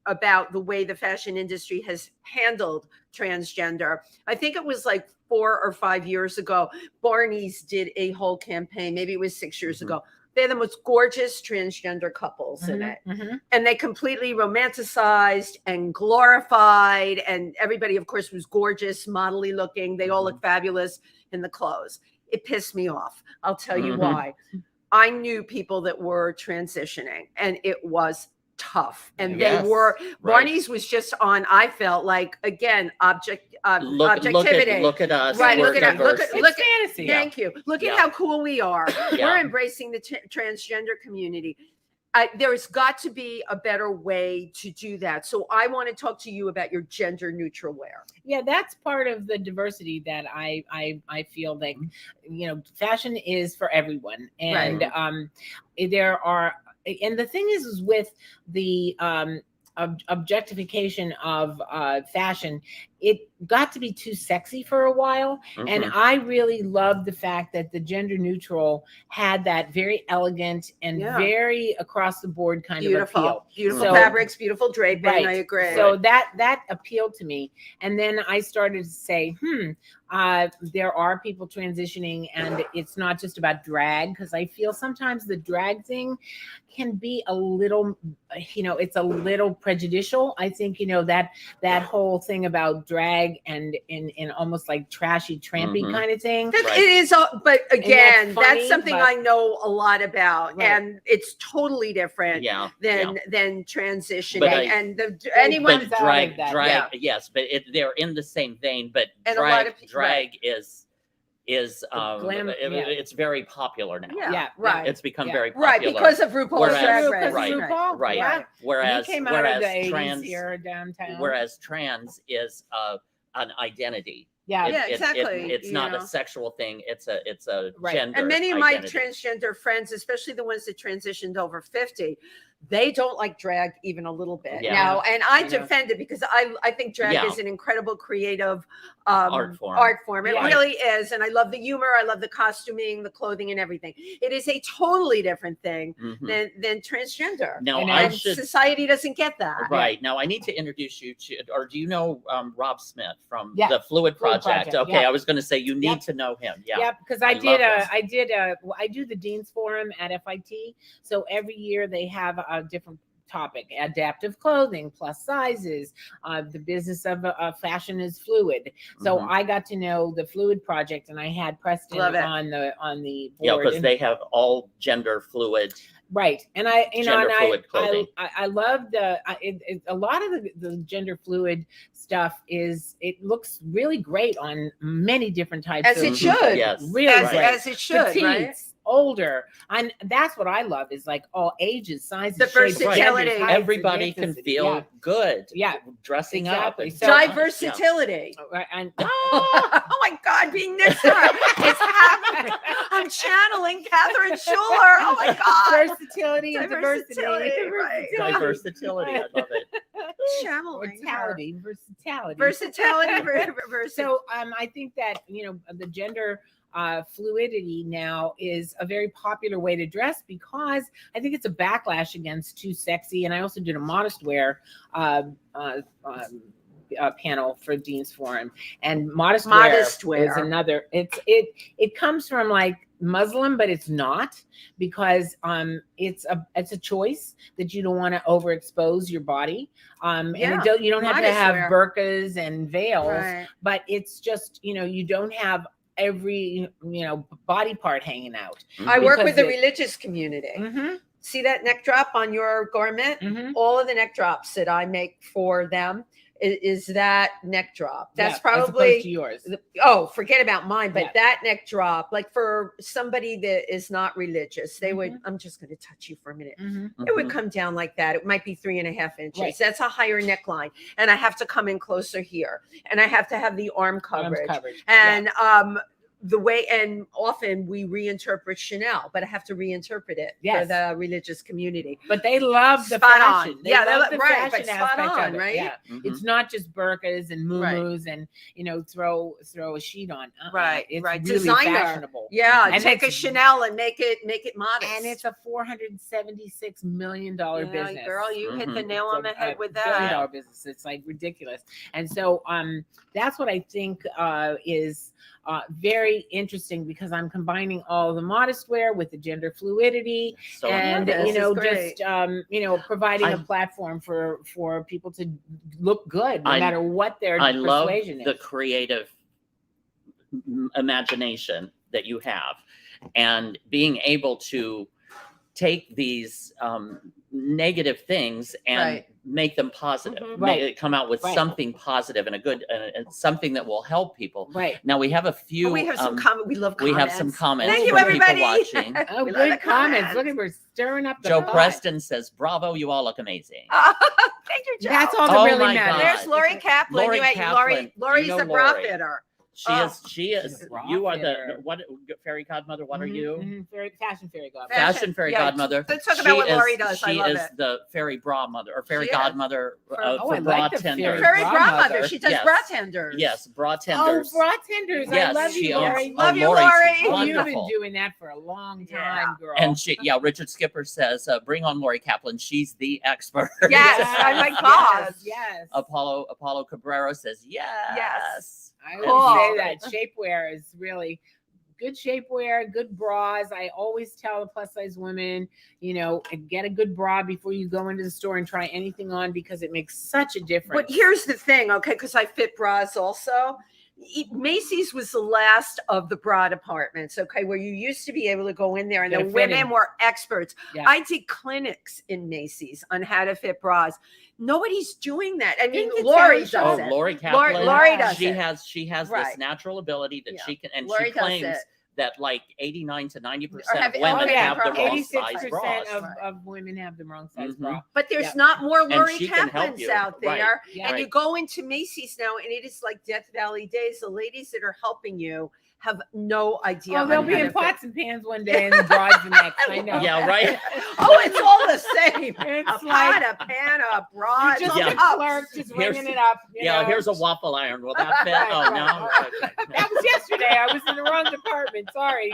about the way the fashion industry has handled transgender, I think it was like 4 or 5 years ago, Barney's did a whole campaign, maybe it was 6 years Mhm. ago. They're the most gorgeous transgender couples in it. Mhm. And they completely romanticized and glorified. And everybody, of course, was gorgeous, modelly looking. They all look fabulous in the clothes. It pissed me off. I'll tell you Mhm. why. I knew people that were transitioning, and it was tough. And Yes, they were, right. Barney's was just on, I felt like, again, objectivity. Look at us. Right, We're look at diverse. It's look at fantasy. Thank you. Look at Yeah. how cool we are. Yeah. We're embracing the transgender community. There's got to be a better way to do that. So I want to talk to you about your gender neutral wear. Yeah, that's part of the diversity that I feel like, fashion is for everyone. And there are, and the thing is with the objectification of fashion, it got to be too sexy for a while. And Mhm. I really love the fact that the gender neutral had that very elegant and very across the board kind of appeal. Beautiful So- fabrics, beautiful draping. Right. I agree. So that appealed to me. And then I started to say, there are people transitioning, and it's not just about drag, because I feel sometimes the drag thing can be a little, it's a little prejudicial. I think, that whole thing about drag and in almost like trashy, trampy Mhm. kind of thing. Right. It is, but again, funny, that's something but- I know a lot about, Right. and it's totally different Yeah. than transitioning. But and anyone- But comes out drag, of that, drag, yes, but they're in the same vein. But And a lot of drag is glam- it's very popular now. yeah, right. It's become Yeah. very popular. Right, because of RuPaul's Whereas- Drag Because Race. of Right. RuPaul, Right. yeah. Whereas He came out of the 80s trans here downtown. whereas trans is an identity. yeah, Yeah, exactly, It's you not know. a sexual thing. It's a Right. gender. And many of my identity. transgender friends, especially the ones that transitioned over 50, they don't like drag even a little bit Yeah. now. And I Yeah. defend it because I think drag Yeah. is an incredible creative Art form. It Yeah. really is. And I love the humor. I love the costuming, the clothing, and everything. It is a totally different thing Mhm. than transgender. Now And I And should society doesn't get that. right now. I need to introduce you to, or do you know Rob Smith from Yeah. the Fluid Fluid Project? Project, Okay, yeah. I was going to say you need Yep. to know him. Yeah. Yep, because I I love him. I do the Dean's Forum at FIT. So every year they have a different topic: adaptive clothing, plus sizes, the business of fashion is fluid. So Mhm. I got to know the Fluid Project, and I had Preston Love it. on the board. Yeah, because and- they have all gender fluid. Right, and I, Gender fluid clothing. I love a lot of the gender fluid stuff it looks really great on many different types. As of it should. Yes. really As, great. as it should, right? Petites, older, and that's what I love is like all ages, sizes, The shapes, versatility. genders, heights, Everybody can ethnicity. feel good. Yeah. Dressing Exactly. up. So- Diversatility. Right, and Oh my God, being next to her. It's happening. I'm channeling Catherine Schuller. Oh my God. versatility and diversity. Versatility, right. Versatility. I love it. Channeling her. Versatility. Versatility. So I think that the gender fluidity now is a very popular way to dress, because I think it's a backlash against too sexy. And I also did a modest wear panel for Dean's Forum, and modest wear is another. It comes from like Muslim, but it's not, because it's a choice that you don't want to overexpose your body, and you don't have to modest have wear. burqas and veils, Right. but it's just you don't have every body part hanging out. I work Because with the it- religious community. Mhm, See that neck drop on your garment? mhm. All of the neck drops that I make for them is that neck drop. That's Yeah, as opposed probably to yours. oh, forget about mine, but Yeah. that neck drop, like for somebody that is not religious, they would, Mhm. I'm just going to touch you for a minute. Mhm. It would Mhm. come down like that. It might be 3.5 inches. Right. That's a higher neckline. And I have to come in closer here. And I have to have the arm Arms coverage. coverage. And the way, and often we reinterpret Chanel, but I have to reinterpret it for Yes. the religious community. But they love the Spot fashion. on. They Yeah, love they the right, but fashion spot aspect on, of it. right? Yeah. Mhm. It's not just burkas and Right. muumuus and throw a sheet on. Right, It's right. really Designer. fashionable. Yeah, And take a it's- Chanel and make it modest. And it's a $476 million Yeah, business. girl, you hit the Mhm. nail on the It's head with $1 billion that. business. It's like ridiculous. And so that's what I think is very interesting, because I'm combining all the modest wear with the gender fluidity, So and this. This is just providing a I- platform for people to look good no I- matter what their I love persuasion the is. creative imagination that you have, and being able to take these negative things and Right. make them positive. Mhm. Right. Come out with Right. something positive and a good and something that will help people. Right. Now we have a few. Oh, we have some we love we comments. have some comments Thank you, from everybody. people watching. Oh, We love the good comments. Look at, we're stirring up the Joe pot. Preston says, "Bravo, you all look amazing." Thank you, Joe. That's all that Oh really my matters. God. There's Lori Kaplan. Lori You Kaplan. Lori's You know a bra Lori. fitter. She Oh. is. She is. Bra You are fitter. the what fairy godmother? What are Mhm, you? mhm. Fashion fairy godmother. Fashion fairy Yeah, godmother. let's talk She about what is- Lori does. I She love is it. the fairy bra mother or fairy She is. godmother For- Oh, for I bra like the tenders. fairy Fairy bra bra mother. mother. She does Yes. bra tenders. Yes, bra Oh, tenders. bra tenders. I Yes, love she you, owns. Lori. Love you, Lori's Lori. Oh, you've wonderful. been doing that for a long Yeah. time, girl. And Richard Skipper says, "Bring on Lori Kaplan. She's the expert." Yes, I'm like boss. Yes. Apollo Cabrera says, "Yes." I would Cool. say that shapewear is really good shapewear, good bras. I always tell the plus size women, get a good bra before you go into the store and try anything on, because it makes such a difference. But here's the thing, okay, because I fit bras also. Macy's was the last of the bra departments, okay, where you used to be able to go in there and Get the a women fitting. were experts. Yeah. I did clinics in Macy's on how to fit bras. Nobody's doing that. I mean, Didn't the Lori talent does show- it. Lori Kaplan. Lori does she it. has Right. this natural ability that Yeah. she can, and Lori she does claims it. that like 89 to Or 90% have- of women oh, yeah, have the probably. wrong 86% size bras. of women have the wrong size Mhm. bra. But there's Yeah. not more Lori she can help Kaplans you. out Right. there. Yeah. And you Right. go into Macy's now, and it is like Death Valley days. The ladies that are helping you have no idea. Oh, they'll on be how in to fit. pots and pans one day and the brides the next. I know. Yeah, right. Oh, it's all the same. It's A like pot, a pan, a bra. you're just Yeah. a clerk, just Here's- ringing it up. Yeah, here's a waffle iron. Will that fit? Right, Oh right, no. right. Okay. That was yesterday. I was in the wrong department. Sorry.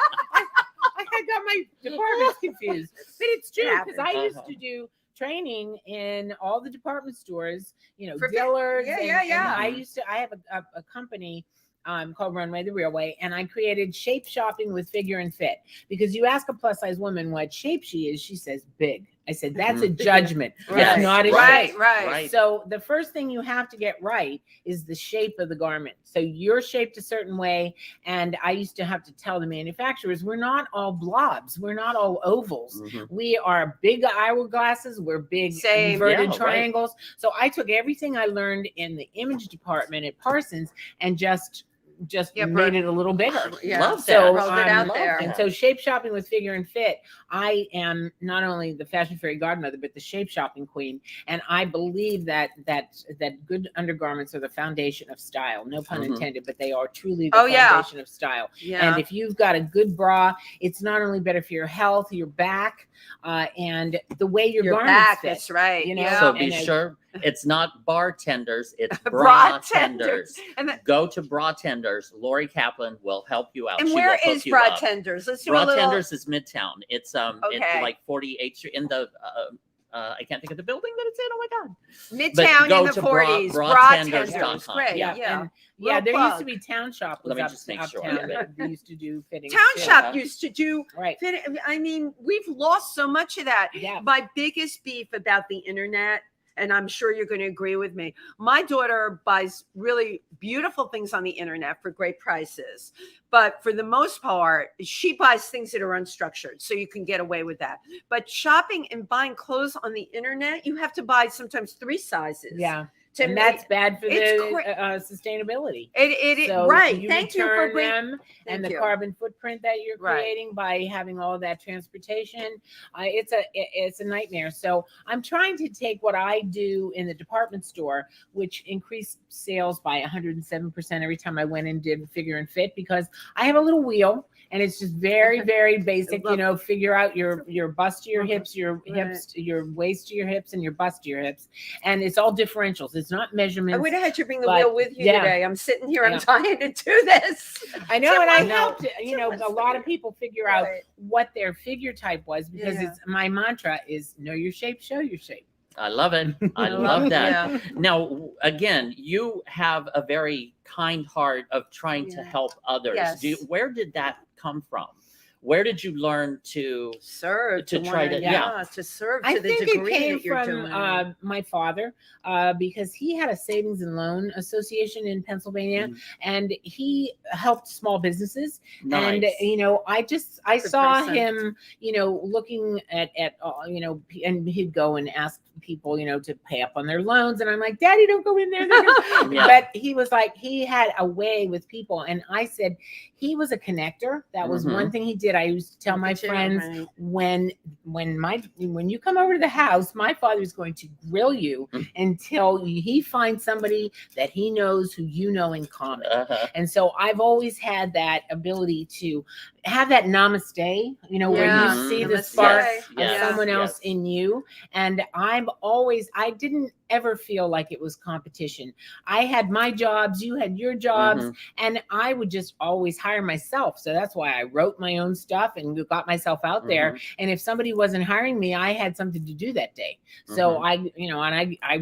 I got my departments confused. But it's true, because I happens. used to do training in all the department stores, For- Dillard's. yeah, and- yeah, and yeah. I have a company called Runway the Real Way, and I created shape shopping with figure and fit, because you ask a plus size woman what shape she is, she says big. I said, that's a judgment. Yes, It's not a right, shape. right. Right. So the first thing you have to get right is the shape of the garment. So you're shaped a certain way. And I used to have to tell the manufacturers, we're not all blobs. We're not all ovals. Mhm. We are big hourglasses. We're big Same. inverted Yeah, right. triangles. So I took everything I learned in the image department at Parsons and just Yeah, made it a little bigger. Yeah. Love So that. Rolled it out Love there. that. and so shape shopping with figure and fit, I am not only the fashion fairy godmother, but the shape shopping queen. And I believe that good undergarments are the foundation of style. No pun Mhm. intended, but they are truly the Oh, yeah. foundation of style. Yeah. And if you've got a good bra, it's not only better for your health, your back, and the way your garments back, fit. that's right. You know, yeah. So and be it- sure it's not bartenders, it's Bra bra tenders. tenders. And the- Go to bra tenders. Lori Kaplan will help you out. And She where will hook is you bra up. tenders? Let's do a Bra little. tenders is Midtown. It's Okay. like 48th Street in the I can't think of the building that it's in. Oh my god. Midtown go in the to 40s. bratenders.com. Great. Yeah. Yeah. And Little there used to plug. be Town Shop. Let me was just make sure. uptown that they used to do fittings. Town too. Shop used to do. Right. I mean, we've lost so much of that. Yeah. My biggest beef about the internet and I'm sure you're going to agree with me. My daughter buys really beautiful things on the internet for great prices, but for the most part, she buys things that are unstructured, so you can get away with that. But shopping and buying clothes on the internet, you have to buy sometimes 3 sizes. Yeah. And that's bad for the sustainability. So right. You Thank you for them and the carbon footprint that you're creating by having all that transportation. It's a nightmare. So I'm trying to take what I do in the department store, which increased sales by 107% every time I went and did figure and fit, because I have a little wheel. And it's just very, very basic, figure out your bust to your hips, your hips, your waist to your hips, and your bust to your hips. And it's all differentials. It's not measurements. I would have had you bring the wheel with you today. I'm sitting here, I'm trying to do this. I know, and I helped, a lot of people figure out what their figure type was, because it's my mantra is know your shape, show your shape. I love it. I love that. Now, again, you have a very kind heart of trying to help others. Yes. Where did that come from? Where did you learn to serve, to serve to the degree that you're doing? I think it came from my father, because he had a savings and loan association in Pennsylvania, and he helped small businesses. Nice. And I saw him, looking at and he'd go and ask people, to pay up on their loans, and I'm like, Daddy, don't go in there. But he was like, he had a way with people, and I said he was a connector. That was one thing he did. I used to tell my friends, when you come over to the house, my father's going to grill you until he finds somebody that he knows who in common. And so I've always had that ability to have that namaste, where you see the spark of someone else in you. And I didn't ever feel like it was competition. I had my jobs, you had your jobs, and I would just always hire myself. So that's why I wrote my own stuff and got myself out there. And if somebody wasn't hiring me, I had something to do that day. So I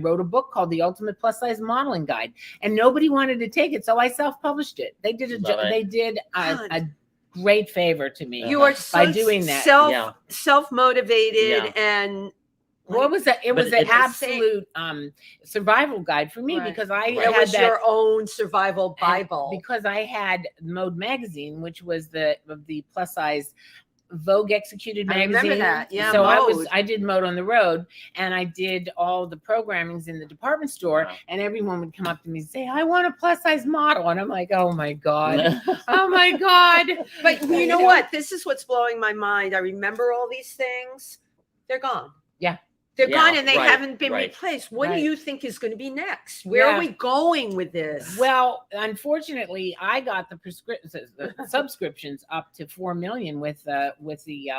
wrote a book called The Ultimate Plus Size Modeling Guide, and nobody wanted to take it. So I self-published it. They did a great favor to me. You are so by doing that. Self-motivated and what was that? It was an absolute survival guide for me, because it was your own survival Bible. Because I had Mode magazine, which was the plus size Vogue executed magazine. I remember that. Yeah. So I did Mode on the Road, and I did all the programmings in the department store, and everyone would come up to me and say, I want a plus size model. And I'm like, oh my God. Oh my God. But you know what? This is what's blowing my mind. I remember all these things. They're gone. Yeah. They're gone, and they haven't been replaced. What do you think is going to be next? Where are we going with this? Well, unfortunately, I got the subscriptions up to 4 million with what you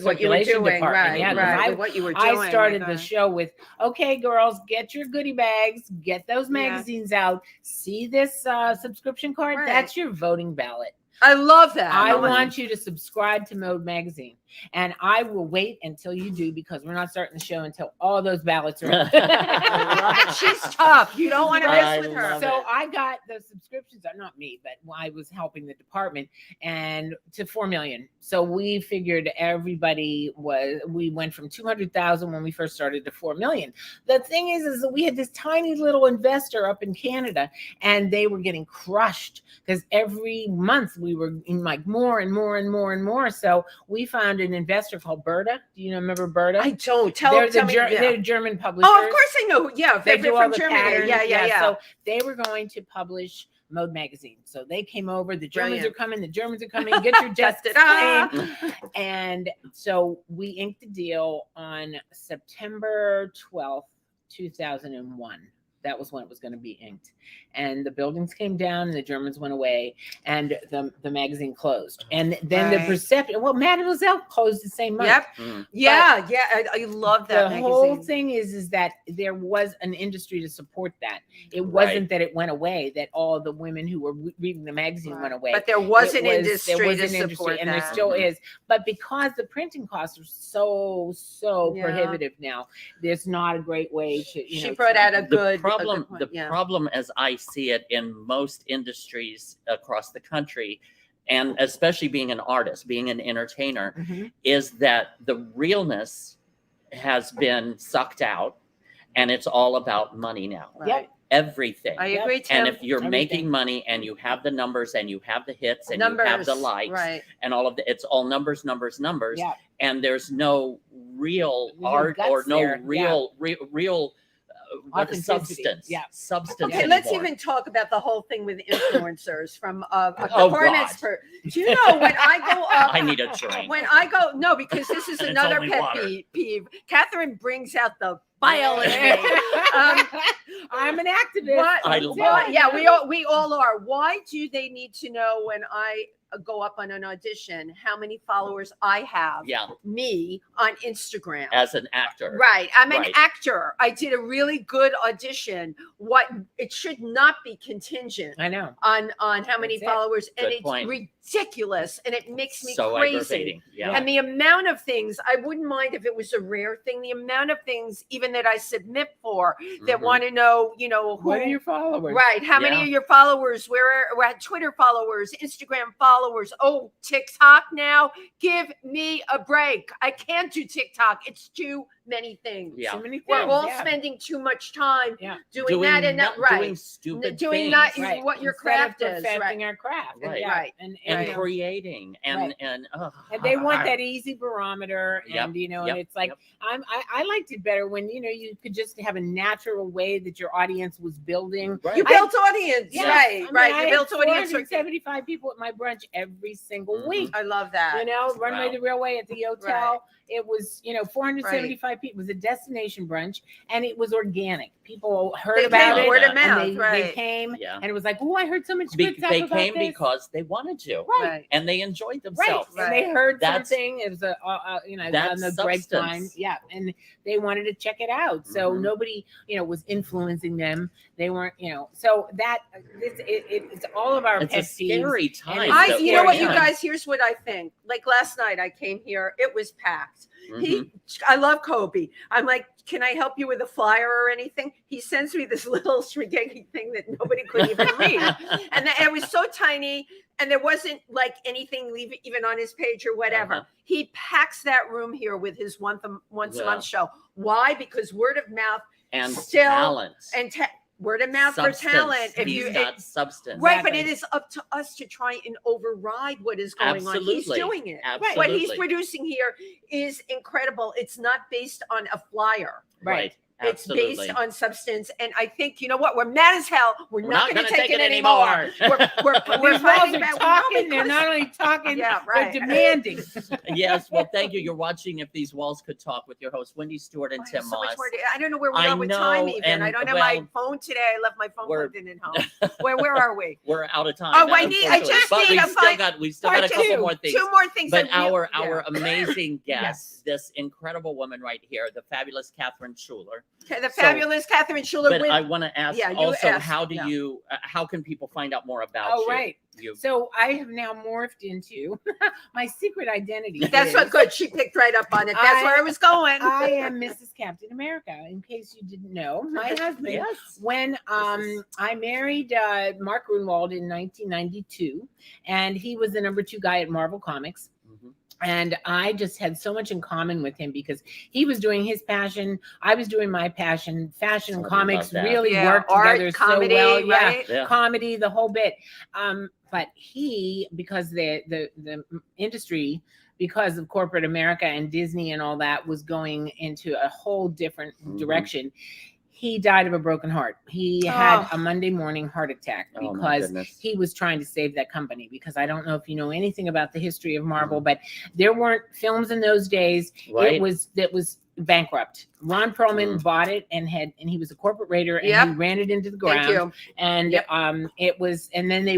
were doing, department. With what you were doing. I started the show with, okay, girls, get your goodie bags, get those magazines out. See this subscription card? That's your voting ballot. I love that. I want you to subscribe to Mode magazine, and I will wait until you do, because we're not starting the show until all those ballots are in. I love it. She's tough. You don't want to mess with her. So I got the subscriptions, not me, but I was helping the department, and to 4 million. So we figured we went from 200,000 when we first started to 4 million. The thing is that we had this tiny little investor up in Canada, and they were getting crushed because every month we were in like more and more and more and more. So we found an investor called Berta. Do you remember Berta? I don't. They're German publishers. Oh, of course I know. Yeah, they do from all Germany. Patterns. Yeah. So they were going to publish Mode magazine. So they came over. The Germans are coming. Get your desks clean. And so we inked the deal on September 12th, 2001. That was when it was going to be inked. And the buildings came down, and the Germans went away, and the magazine closed. And then the perception, Mademoiselle closed the same month. Yep. I love that. The whole thing is that there was an industry to support that. It wasn't that it went away, that all the women who were reading the magazine went away. But there was an industry to support and that. there still is. But because the printing costs are so prohibitive now, there's not a great way to, she brought out a good problem. Problem as I see it in most industries across the country, and especially being an artist, being an entertainer, is that the realness has been sucked out, and it's all about money now. Right. Yep. Everything. I Yep. agree, Tim. And if you're Everything. making money and you have the numbers and you have the hits and you have the likes right. and all of the, it's all numbers. Yeah. And there's no real There's no art or guts no there. real what is Authenticity. substance. Yeah. Substance. Okay, let's anymore. even talk about the whole thing with influencers from a Oh, performance. God. Do you know when I go up? I need a drink. When I go, no, because this is And it's another only pet water. peeve. Catherine brings out the bile in me. I'm an activist. I love Why- it. yeah, we all are. Why do they need to know when I go up on an audition how many followers I have? Yeah, Me on Instagram. as an actor. Right. I'm an Right. actor. I did a really good audition. What it should not be contingent I know. on how many That's it. followers, and Good it's point. ridiculous, and it makes me So crazy. aggravating. Yeah. And the amount of things, I wouldn't mind if it was a rare thing. The amount of things, even that I submit for, that Mhm. want to know, you know, who, What are your followers? right? How many Yeah. of your followers? Where Twitter followers, Instagram followers? Oh, TikTok now. Give me a break. I can't do TikTok. It's too many things. Yeah. So many We're things, all yeah. spending too much time Yeah. doing that and not- that. Right. Doing stupid Doing things. not Right. what your Instead craft of is. perfecting Right. our craft. Right. Yeah. Right. And and you know, creating and Right. and and they want that easy barometer, Yep, and you know, yep, and it's like yep. I liked it better when you know you could just have a natural way that your audience was building. Right. You built audience. Yeah. Right. I mean, Right. I You built had audience. 475 people at my brunch every single Mhm. week. I love that. You know, Runway Wow. the Railway at the hotel. Right. It was, you know, 475 people. It was a destination brunch, and it was organic. People heard They about came it. word of and mouth, they right. came, Yeah. and it was like, oh, I heard so much good stuff They about came this. because they wanted to. Right. And they enjoyed Right, themselves. and they heard That's- something. It was a, you know, on that's the grapevine, substance. yeah, and they wanted to check it out. So Mhm. nobody, you know, was influencing them. They weren't, you know. So that it's all of our It's pet a scary time. I, that you know we're what, you in. guys, here's what I think. Like last night I came here, it was packed. Mhm. I love Kobe. I'm like, can I help you with a flyer or anything? He sends me this little shrinking thing that nobody could even read. And it was so tiny, and there wasn't like anything even on his page or whatever. Uh-huh. He packs that room here with his once a Yeah. month show. Why? Because word of mouth And still- talent. and word of mouth Substance. for talent. If He's you got substance. right, but Exactly. it is up to us to try and override what is going on. He's Absolutely. doing it. Absolutely. What he's producing here is incredible. It's not based on a flyer. Right. It's Absolutely. based on substance. And I think, you know what? We're mad as hell. We're not going to gonna take it anymore. We're These walls fighting are back. talking. They're because- not only talking, Yeah, right. they're demanding. Yes. Well, thank you. You're watching If These Walls Could Talk with your host, Wendy Stuart and I have Tym so much Moss. more to- I don't know where we I are with time know, even. and, I don't have my well, phone today. I left my phone we're- plugged in at home. Where are we? We're out of time. Oh, I need- I unfortunately. just But need we a still fight- got a part couple two. more things. Two more things. But I our yeah. amazing guest, Yes. this incredible woman right here, the fabulous Catherine Schuller. Okay, the So- fabulous Catherine Schuller. But with- I want to ask Yeah, you also, asked, how do yeah. you, how can people find out more about Oh, you? right. You, So I have now morphed into my secret identity. That's is what good. She picked right up on it. That's where I was going. I am Mrs. Captain America. In case you didn't know, my husband. yes. When I married Mark Gruenwald in 1992, and he was the #2 guy at Marvel Comics. Mhm. And I just had so much in common with him because he was doing his passion, I was doing my passion. Fashion and Oh, I comics love that. really Yeah, worked art, together comedy, so well. Yeah, right? Yeah. comedy, the whole bit. But he, because the industry, because of corporate America and Disney and all that, was going into a whole different Mhm. direction. He died of a broken heart. He had Oh. a Monday morning heart attack Oh, my because goodness. he was trying to save that company. Because I don't know if you know anything about the history of Marvel, Mhm. but there weren't films in those days. Right. It was bankrupt. Ron Perlman bought it and he was a corporate raider and Yep. he ran it into the Thank ground. you. And Yep. it was, and then they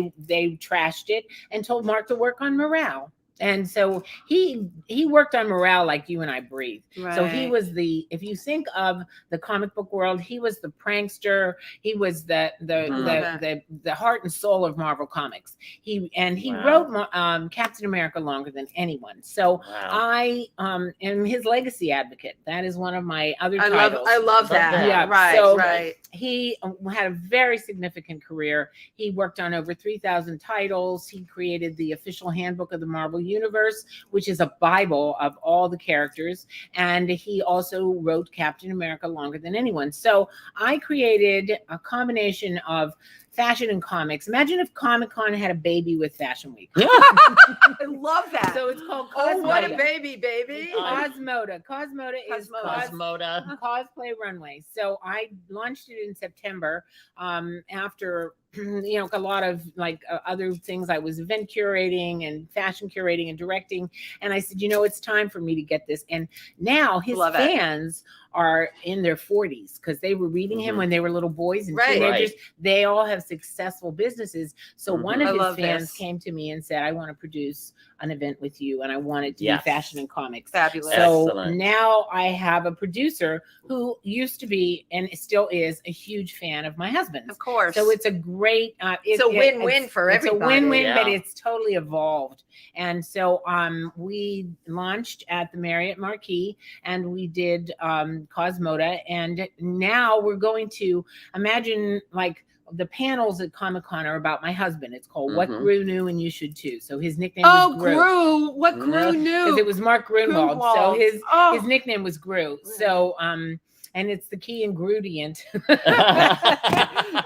trashed it and told Mark to work on morale. And so he worked on morale like you and I breathe. So he Right. was if you think of the comic book world, he was the prankster. He was the heart and soul of Marvel Comics. He Wow. wrote Captain America longer than anyone. So Wow. I am his legacy advocate. That is one of my other I titles. love that. that. Yeah, Right. so- right. He had a very significant career. He worked on over 3,000 titles. He created the official handbook of the Marvel Universe, which is a Bible of all the characters. And he also wrote Captain America longer than anyone. So I created a combination of fashion and comics. Imagine if Comic-Con had a baby with Fashion Week. I love that. So it's called Oh, what a CosMODA. baby. CosMODA. CosMODA is CosMODA. Cosplay Runway. So I launched it in September after a lot of other things. I was event curating and fashion curating and directing, and I said, it's time for me to get this. And now his fans are in their 40s because they were reading him when they were little boys and teenagers. They all have successful businesses. So one of his fans came to me and said, I want to produce an event with you, and I want it to be fashion and comics. Fabulous. So now I have a producer who used to be and still is a huge fan of my husband's. Of course. So it's a great it's a win-win for everybody. It's a win-win, but it's totally evolved. And so we launched at the Marriott Marquis, and we did CosMODA, and now we're going to imagine the panels at Comic-Con are about my husband. It's called What Gru Knew and You Should Too. So his nickname was Gru. What Gru knew? Because it was Mark Gruenwald. So his nickname was Gru. So and it's the key ingredient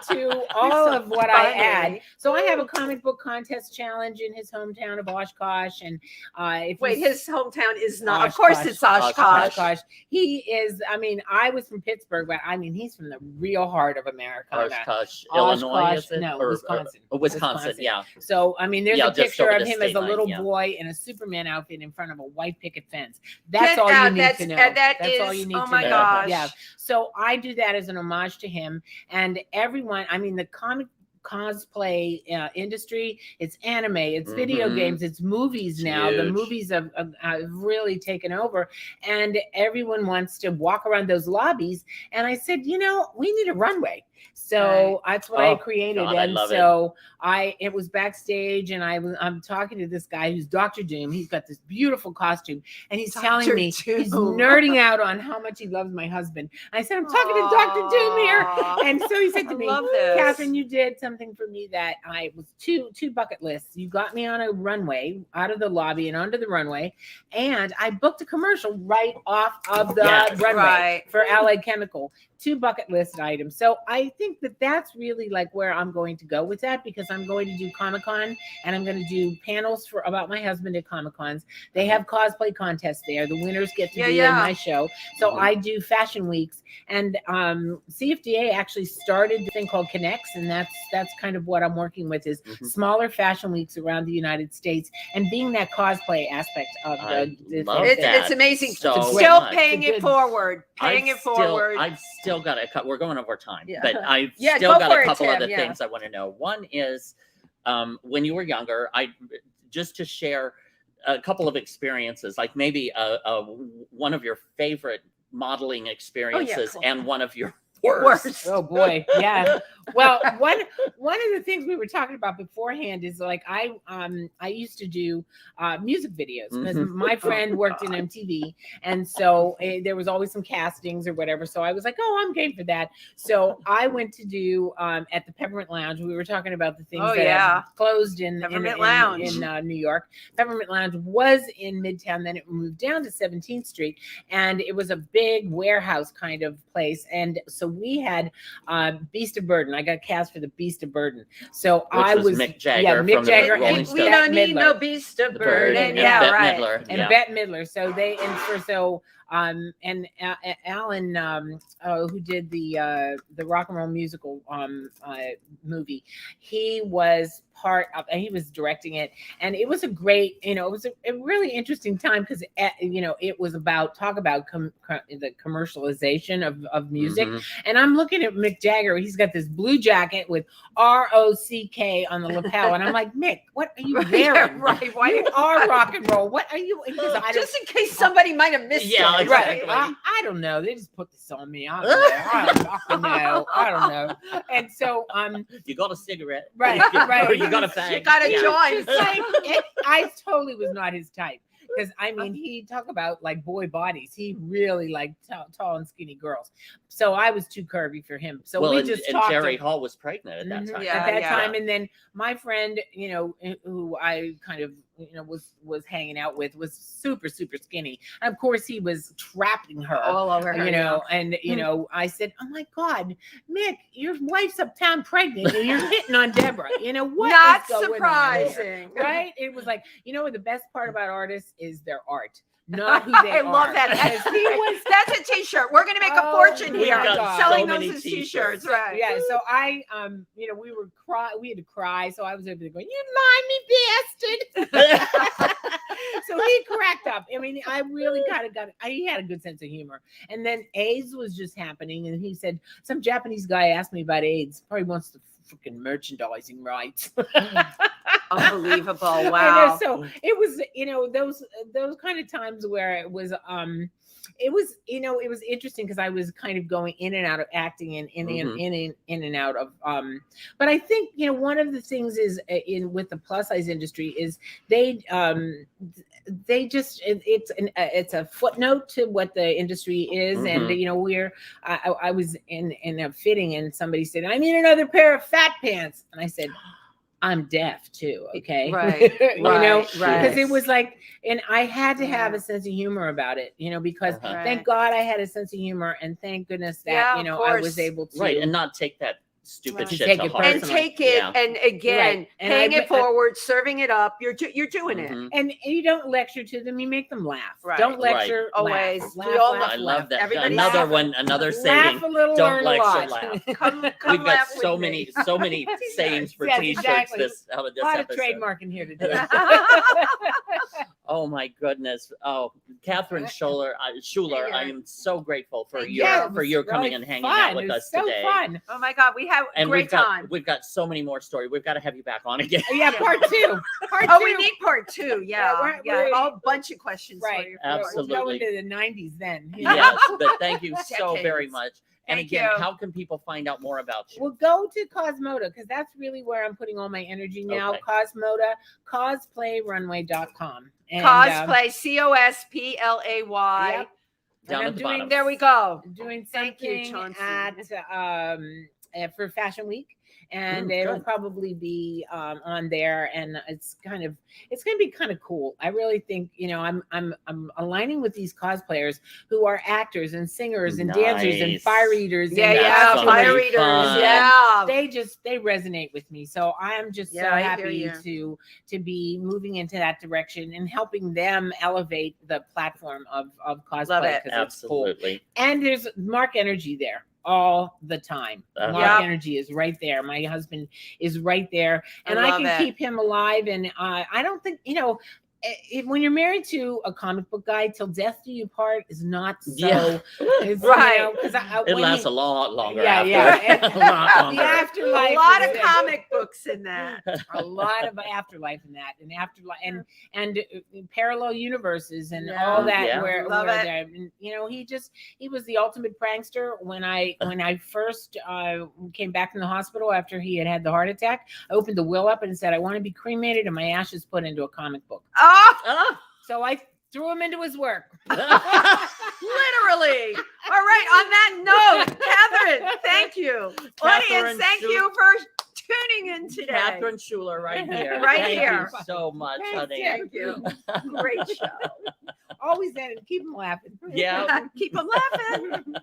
to all of what I add. So I have a comic book contest challenge in his hometown of Oshkosh, and his hometown is not. Oshkosh, of course, it's Oshkosh. He is. I mean, I was from Pittsburgh, but I mean, he's from the real heart of America. Oshkosh, Illinois, is it? No, Wisconsin. Wisconsin, yeah. So I mean, there's a picture of him as a little line, boy in a Superman outfit in front of a white picket fence. That's all you need to know. That's all you need to know. Oh my gosh. Yeah. So I do that as an homage to him, and everyone. I mean, the comic cosplay industry, it's anime, it's video games, it's movies now. The movies have really taken over, and everyone wants to walk around those lobbies. And I said, we need a runway. So that's what I created. God, and so it was backstage, and I'm talking to this guy who's Dr. Doom. He's got this beautiful costume, and he's telling me he's nerding out on how much he loves my husband. I said, I'm talking to Dr. Doom here. And so he said to me, Catherine, you did something for me that I was two bucket lists. You got me on a runway out of the lobby and onto the runway, and I booked a commercial right off of the runway for Allied Chemical. 2 bucket list items. So I think that that's really where I'm going to go with that, because I'm going to do Comic-Con, and I'm going to do panels about my husband at Comic-Cons. They have cosplay contests there. The winners get to be in my show. So I do fashion weeks, and CFDA actually started the thing called Connects, and that's kind of what I'm working with is smaller fashion weeks around the United States, and being that cosplay aspect of the it's amazing. So still paying it forward. I've still got a couple. We're going over time, but I've still got a couple other things I want to know. One is when you were younger, just to share a couple of experiences, like maybe one of your favorite modeling experiences and one of your worst. Oh boy, yeah. Well, one of the things we were talking about beforehand is I used to do music videos because my friend worked in MTV, and so there was always some castings or whatever. So I was like, oh, I'm game for that. So I went to do at the Peppermint Lounge. We were talking about the things that have closed in New York. Peppermint Lounge was in Midtown, then it moved down to 17th Street, and it was a big warehouse kind of place. And so we had Beast of Burden. I got cast for the Beast of Burden. So I was Mick Jagger. Mick Jagger, and we don't need no Beast of Burden. And Bette Midler. And Bette Midler. So Alan, who did the rock and roll musical movie, he was part of, and he was directing it, and it was a great, it was a really interesting time because it was about the commercialization of music. And I'm looking at Mick Jagger. He's got this blue jacket with ROCK on the lapel, and I'm like, Mick, what are you wearing? Why you are rock and roll? What are you? Just in case somebody might have missed it. Exactly. I don't know. They just put this on me. I don't know. And so you got a cigarette, right? Or you got a fag. You got a joint. I totally was not his type. Because he talk about boy bodies. He really liked tall and skinny girls. So I was too curvy for him. So we just talked. Jerry Hall was pregnant at that time. At that time, and then my friend, who I kind of was hanging out with was super skinny. And of course, he was trapping her all over her, and I said, "Oh my God, Mick, your wife's uptown pregnant, and you're hitting on Deborah. What Not is going surprising, on here?" Right? It was like, the best part about artists is their art, not who they I are. love that. That's a T-shirt. We're going to make a fortune my here God. selling So those many as T-shirts. T-shirts, right? Yeah, so I, we had to cry. So I was over there going, "You mind me, bastard." So he cracked up. I mean, I really kind of he had a good sense of humor. And then AIDS was just happening. And he said, some Japanese guy asked me about AIDS, probably wants the freaking merchandising rights. Unbelievable. I Wow. know, so it was, those kind of times where it was interesting because I was kind of going in and out of acting and in and out of but I think one of the things is with the plus size industry is they just it's a footnote to what the industry is. And I was in a fitting and somebody said, "I need another pair of fat pants," and I said, "I'm deaf too." Okay. Right. Because it was like, and I had to have a sense of humor about it, because thank God I had a sense of humor, and thank goodness that, I was able to. Right. And not take that stupid shit take to it heart. And take it, and again, And paying it forward, serving it up. You're doing it. And you don't lecture to them, you make them laugh. Right. Don't lecture. Always. Laugh, We all laugh, I love that. Everybody Another laugh. one, another laugh saying. a little, Don't learn a lot. lecture, laugh. Come We've got laugh so with many me. sayings for Yes, T-shirts exactly. this A lot episode. of trademarking here today. Oh my goodness! Oh, Catherine Schuller, Yeah. I am so grateful for Thank your you. for your It was coming really and hanging fun. out with It was us so today. fun. Oh my God, we have a And great time. we've got so many more stories. We've got to have you back on again. Yeah, part two. Oh, we need part two. Yeah, we're- a whole bunch of questions for Right. you. Absolutely. We'll go into the 90s then. Yes, but thank you so very Decades. much. And Thank again, you. how can people find out more about you? We'll go to CosMODA because that's really where I'm putting all my energy now. Okay. CosMODA, cosplayrunway.com. And, Cosplay, COSPLAY. Yep. Down and at the I'm bottom. There we go. doing Thank you, something Chauncey. for Fashion Week, and it'll good. probably be on there, and it's going to be kind of cool. I really think I'm aligning with these cosplayers who are actors and singers and dancers and Nice. fire eaters. Yeah, and yeah, gonna fire be readers. fun. Yeah. they resonate with me, so I am just so Yeah, I hear happy you. to be moving into that direction and helping them elevate the platform of cosplay. Love it. 'Cause it's cool. Absolutely. And there's Mark energy there all the time. Mark Yep. energy is right there. My husband is right there, and I I love can it. keep him alive. And I don't think when you're married to a comic book guy, till death do you part is not so. Yeah. It's, Right. because It lasts a lot longer. Yeah, after. yeah. a lot the longer. afterlife. A lot is- of comic books in that. a lot of afterlife in that, and afterlife and parallel universes and Yeah. all that. Yeah. Where Love it. there, and, he was the ultimate prankster. When I first came back from the hospital after he had the heart attack, I opened the will up and said, "I want to be cremated and my ashes put into a comic book." Oh, Ah. So I threw him into his work. literally. All right. On that note, Catherine, thank you. Catherine Audience, thank Schuller. you for tuning in today. Catherine Schuller, right here. Right Thank here. you so much, Thanks, honey. Thank you. Great show. Always then keep him laughing. Yeah. Keep them laughing.